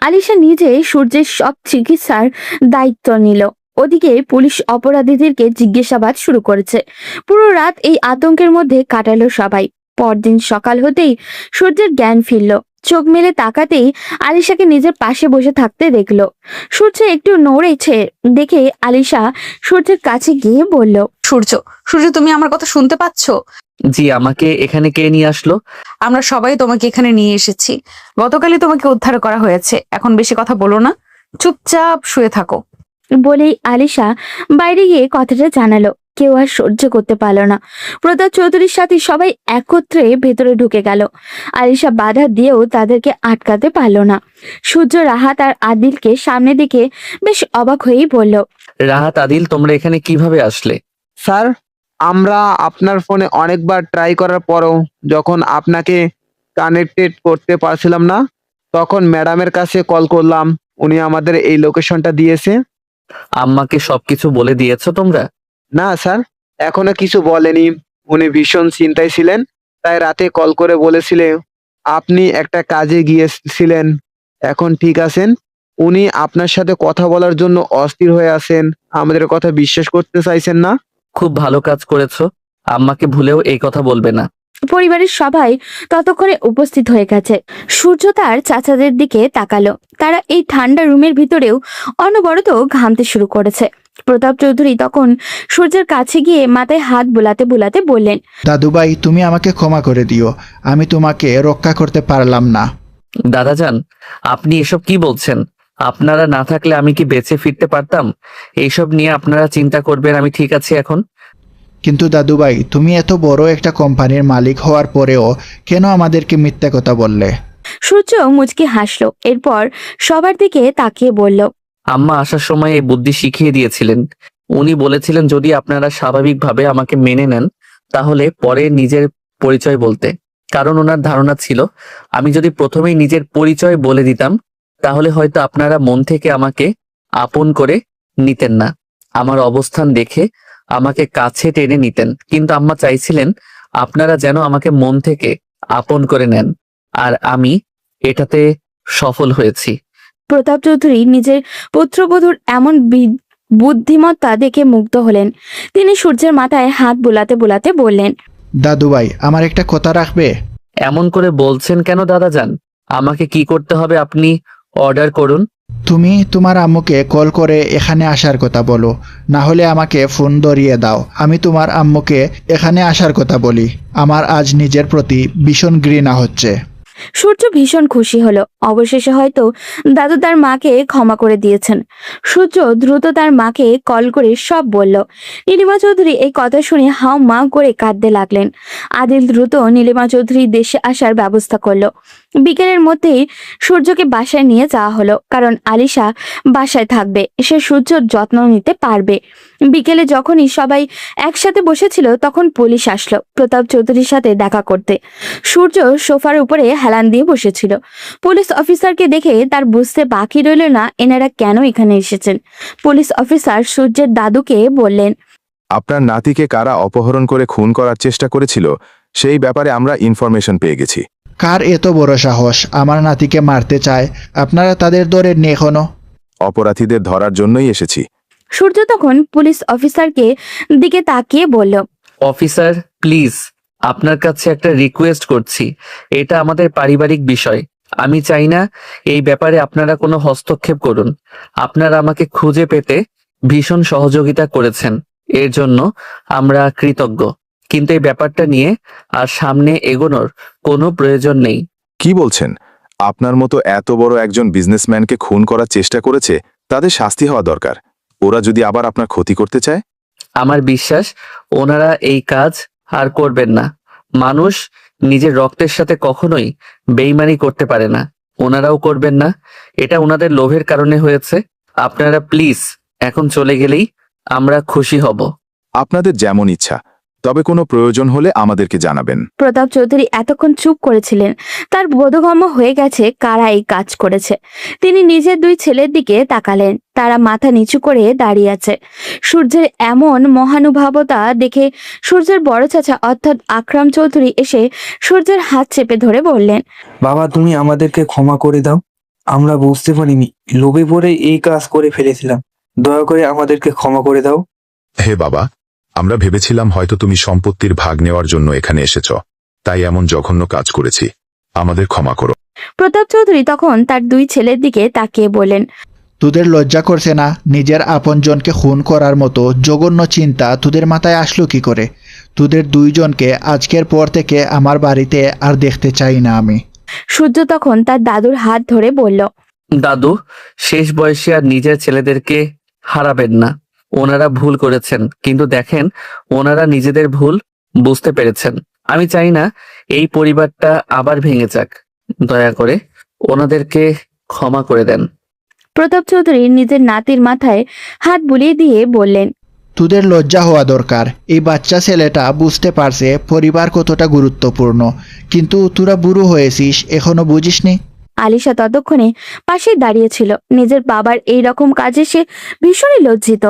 আলিশা নিজে সূর্যের সব চিকিৎসার দায়িত্ব নিল। ওদিকে পুলিশ অপরাধীদেরকে জিজ্ঞাসাবাদ শুরু করেছে। পুরো রাত এই আতঙ্কের মধ্যে কাটালো সবাই। পরদিন সকাল হতেই সূর্যের জ্ঞান ফিরল। চোখ মেলে তাকাতেই আলিশাকে নিজের পাশে বসে থাকতে দেখলো। সূর্য একটু নড়েছে দেখে আলিশা সূর্যের কাছে গিয়ে বলল, সূর্য, তুমি আমার কথা শুনতে পাচ্ছ? জি, আমাকে এখানে কে নিয়ে আসলো? আমরা সবাই তোমাকে এখানে নিয়ে এসেছি। গতকালই তোমাকে উদ্ধার করা হয়েছে। এখন বেশি কথা বলো না, চুপচাপ শুয়ে থাকো। বলেই আলিশা বাইরে গিয়ে কথাটা জানালো। কেউ আর সহ্য করতে পারলো না। প্রতাপ চৌধুরীর সাথে সবাই একত্রে ভেতরে ঢুকে গেল। আলিশা বাধা দিয়েও তাদেরকে আটকাতে পারলো না। সূর্য, রাহাত আর আদিলকে সামনে দিকে বেশ অবাক হয়েই বলল, রাহাত, আদিল, তোমরা এখানে কিভাবে আসলে? স্যার, আমরা আপনার ফোনে অনেকবার ট্রাই করার পরও যখন আপনাকে কানেক্টেড করতে পারছিলাম না, তখন ম্যাডামের কাছে কল করলাম। উনি আমাদের এই লোকেশনটা দিয়েছে। আম্মাকে সবকিছু বলে দিয়েছো তোমরা? না স্যার, এখনো কিছু বলেনি। উনি ভীষণ চিন্তায় ছিলেন, তাই রাতে কল করে বলেছিলে আপনি একটা কাজে গিয়েছিলেন, এখন ঠিক আছেন। উনি আপনার সাথে কথা বলার জন্য অস্থির হয়ে আছেন। আমাদের কথা বিশ্বাস করতে চাইছেন না। খুব ভালো কাজ করেছো। আম্মাকে ভুলেও এই কথা বলবে না। পরিবারের সবাই ততক্ষণে উপস্থিত হয়ে গেছে। সূর্য তার চাচাদের দিকে তাকালো। তারা এই ঠান্ডা রুমের ভিতরেও অনবরত ঘামতে শুরু করেছে। প্রতাপ চৌধুরী তখন সূর্যের কাছে গিয়ে মাথায় হাত বুলাতে বুলাতে বললেন, দাদুভাই, তুমি আমাকে ক্ষমা করে দিও। আমি তোমাকে রক্ষা করতে পারলাম না। দাদাজান, আপনি এসব কি বলছেন? আপনারা না থাকলে আমি কি বেঁচে ফিরতে পারতাম? এইসব নিয়ে আপনারা চিন্তা করবেন, আমি ঠিক আছি এখন। কিন্তু দাদুভাই, তুমি এত বড় একটা কোম্পানির মালিক হওয়ার পরেও কেন আমাদেরকে মিথ্যা কথা বললে? সূর্য মুচকি হাসলো। এরপর সবার দিকে তাকিয়ে বলল, আম্মা আসার সময় এই বুদ্ধি শিখিয়ে দিয়েছিলেন। উনি বলেছিলেন যদি আপনারা স্বাভাবিকভাবে আমাকে মেনে নেন তাহলে পরে নিজের পরিচয় বলতে। কারণ ওনার ধারণা ছিল আমি যদি প্রথমেই নিজের পরিচয় বলে দিতাম তাহলে হয়তো আপনারা মন থেকে আমাকে আপন করে নিতেন না। আমার অবস্থান দেখে আমাকে কাছে টেনে নিতেন। কিন্তু আম্মা চাইছিলেন আপনারা যেন আমাকে মন থেকে আপন করে নেন, আর আমি এটাতে সফল হয়েছি। প্রতাপ চৌধুরী নিজের পুত্রবধূর এমন বুদ্ধিমত্তা দেখে মুগ্ধ হলেন। তিনি সূর্যের মাথায় হাত বুলাতে বুলাতে বললেন, দাদুভাই, আমার একটা কথা রাখবে? এমন করে বলছেন কেন দাদাজান? আমাকে কি করতে হবে আপনি অর্ডার করুন। তুমি তোমার আম্মুকে কল করে এখানে আসার কথা বলো, না হলে আমাকে ফোন ধরিয়ে দাও। আমি তোমার আম্মুকে এখানে আসার কথা বলি। আমার আজ নিজের প্রতি ভীষণ ঘৃণা হচ্ছে। সূর্য ভীষণ খুশি হলো। অবশেষে হয়তো দাদু তার মাকে ক্ষমা করে দিয়েছেন। সূর্য দ্রুত তার মাকে কল করে সব বলল। নীলিমা চৌধুরী এই কথা শুনে হাও মা করে কাঁদতে লাগলেন। আদিল দ্রুত নীলিমা চৌধুরী দেশে আসার ব্যবস্থা করলো। বিকেলের মধ্যেই সূর্যকে বাসায় নিয়ে যাওয়া হলো, কারণ আলিশা বাসায় থাকবে, সে সূর্যর যত্ন নিতে পারবে। বিকেলে যখনই সবাই একসাথে বসেছিল তখন পুলিশ আসলো প্রতাপ চৌধুরীর সাথে দেখা করতে। সূর্য সোফার উপরে হেলান দিয়ে বসেছিল। পুলিশ অফিসারকে দেখে তার বুঝতে বাকি রইল না এনারা কেন এখানে এসেছেন। পুলিশ অফিসার সূর্যের দাদুকে বললেন, আপনার নাতিকে কারা অপহরণ করে খুন করার চেষ্টা করেছিল সেই ব্যাপারে আমরা ইনফরমেশন পেয়ে গেছি। কার এত বড় সাহস আমার নাতিকে মারতে চায়? আপনারা তাদের ধরেননি এখনো? অপরাধীদের ধরার জন্যই এসেছি। সূর্য তখন পুলিশ অফিসারকে দিকে তাকিয়ে বলল, অফিসার প্লিজ, আপনার কাছে একটা রিকোয়েস্ট করছি। এটা আমাদের পারিবারিক বিষয়। আমি চাই না এই ব্যাপারে আপনারা কোনো হস্তক্ষেপ করুন। আপনারা আমাকে খুঁজে পেতে ভীষণ সহযোগিতা করেছেন, এর জন্য আমরা কৃতজ্ঞ। কিন্তু এই ব্যাপারটা নিয়ে আর সামনে এগোনোর কোনো প্রয়োজন নেই। কি বলছেন? আপনার মতো এত বড় একজন বিজনেসম্যানকে খুন করার চেষ্টা করেছে, তাদের শাস্তি হওয়া দরকার। ওরা যদি আবার আপনার ক্ষতি করতে চায়? আমার বিশ্বাস ওনারা এই কাজ আর করবেন না। মানুষ নিজের রক্তের সাথে কখনোই বেইমানি করতে পারে না, ওনারাও করবেন না। এটা ওনাদের লোভের কারণে হয়েছে। আপনারা প্লিজ এখন চলে গেলেই আমরা খুশি হব। আপনাদের যেমন ইচ্ছা, তবে কোনো প্রয়োজন হলে আমাদেরকে জানাবেন। প্রতাপ চৌধুরী এতক্ষণ চুপ করেছিলেন। তার বোধগম্য হয়ে গেছে কারা এই কাজ করেছে। তিনি নিজের দুই ছেলের দিকে তাকালেন, তারা মাথা নিচু করে দাঁড়িয়ে আছে। সূর্যের এমন মহানুভবতা দেখে সূর্যের বড় চাচা অর্থাৎ আকরাম চৌধুরী এসে সূর্যের হাত চেপে ধরে বললেন, বাবা তুমি আমাদেরকে ক্ষমা করে দাও, আমরা বুঝতে পারিনি, লোভে পড়ে এই কাজ করে ফেলেছিলাম, দয়া করে আমাদেরকে ক্ষমা করে দাও। হে বাবা, আমরা ভেবেছিলাম হয়তো তুমি সম্পত্তির ভাগ নেওয়ার জন্য এখানে এসেছ, তাই এমন জঘন্য কাজ করেছি, আমাদের ক্ষমা করো। প্রতাপ চৌধুরী তখন তার দুই ছেলের দিকে তাকিয়ে বললেন, তোদের লজ্জা করছে না? নিজের আপনজনকে খুন করার মতো জঘন্য চিন্তা তোদের মাথায় আসলো কি করে? তোদের দুইজনকে আজকের পর থেকে আমার বাড়িতে আর দেখতে চাই না আমি। সূর্য তখন তার দাদুর হাত ধরে বলল, দাদু, শেষ বয়সে আর নিজের ছেলেদেরকে হারাবেন না। ওনারা ভুল করেছেন, কিন্তু দেখেন ওনারা নিজেদের ভুল বুঝতে পেরেছেন। আমি চাই না এই পরিবারটা আবার ভেঙে যাক। দয়া করে ওনাদেরকে ক্ষমা করে দেন। প্রতাপ চৌধুরী নিজের নাতির মাথায় হাত বুলিয়ে দিয়ে বললেন, তোদের লজ্জা হওয়া দরকার। এই বাচ্চা ছেলেটা বুঝতে পারছে পরিবার কতটা গুরুত্বপূর্ণ, কিন্তু তোরা বুড়ো হয়েছিস, এখনো বুঝিসনি? আলিশা ততক্ষণে পাশে দাঁড়িয়েছিল। নিজের বাবার এই রকম কাজে সে ভীষণই লজ্জিত।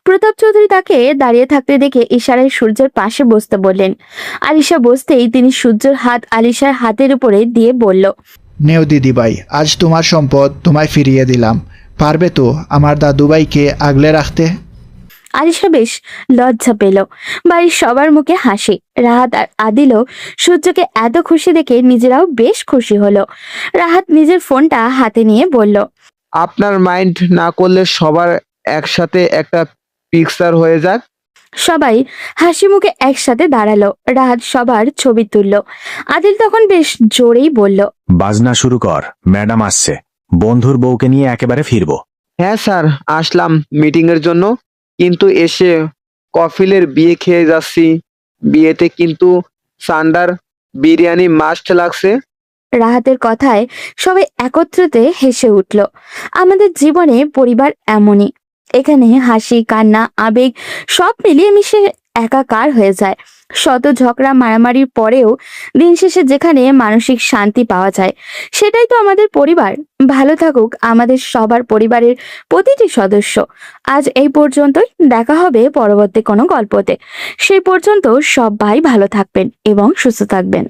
প্রতাপ চৌধুরী তাকে দাঁড়িয়ে থাকতে দেখে ইশারায় সূর্যের পাশে বসতে বললেন। আলিশা বসতেই তিনি সূর্যের হাত আলিশার হাতের উপরে দিয়ে বলল, নেও দিদিভাই, আজ তোমার সম্পদ তোমায় ফিরিয়ে দিলাম। পারবে তো আমার দাদুভাইকে আগলে রাখতে? আলিশা বেশ লজ্জা পেল। বাড়ির সবার মুখে হাসি। রাহাত আর আদিলও সূর্যকে এত খুশি দেখে নিজেরাও বেশ খুশি হলো। রাহাত নিজের ফোনটা হাতে নিয়ে বলল, আপনার মাইন্ড না করলে সবার একসাথে একটা পিকচার হয়ে যাক। সবাই হাসি মুখে একসাথে দাঁড়ালো। রাহাত সবার ছবি তুলল। আদিল তখন বেশ জোরেই বলল, বাজনা শুরু কর, ম্যাডাম আসছে, বন্ধুর বউকে নিয়ে একেবারে ফিরবো। হ্যাঁ স্যার, আসলাম মিটিং এর জন্য, কিন্তু এসে কফিলের বিয়ে খেয়ে যাচ্ছি। বিয়েতে কিন্তু সান্ডার বিরিয়ানি মাস্ট লাগছে। রাহাতের কথায় সবাই একত্রিত হেসে উঠল। আমাদের জীবনে পরিবার এমনই, এখানে হাসি কান্না আবেগ সব মিলিয়ে মিশে একাকার হয়ে যায়। শত ঝগড়া মারামারির পরেও দিন শেষে যেখানে মানসিক শান্তি পাওয়া যায়, সেটাই তো আমাদের পরিবার। ভালো থাকুক আমাদের সবার পরিবারের প্রতিটি সদস্য। আজ এই পর্যন্তই, দেখা হবে পরবর্তী কোনো গল্পতে। সেই পর্যন্ত সবাই ভালো থাকবেন এবং সুস্থ থাকবেন।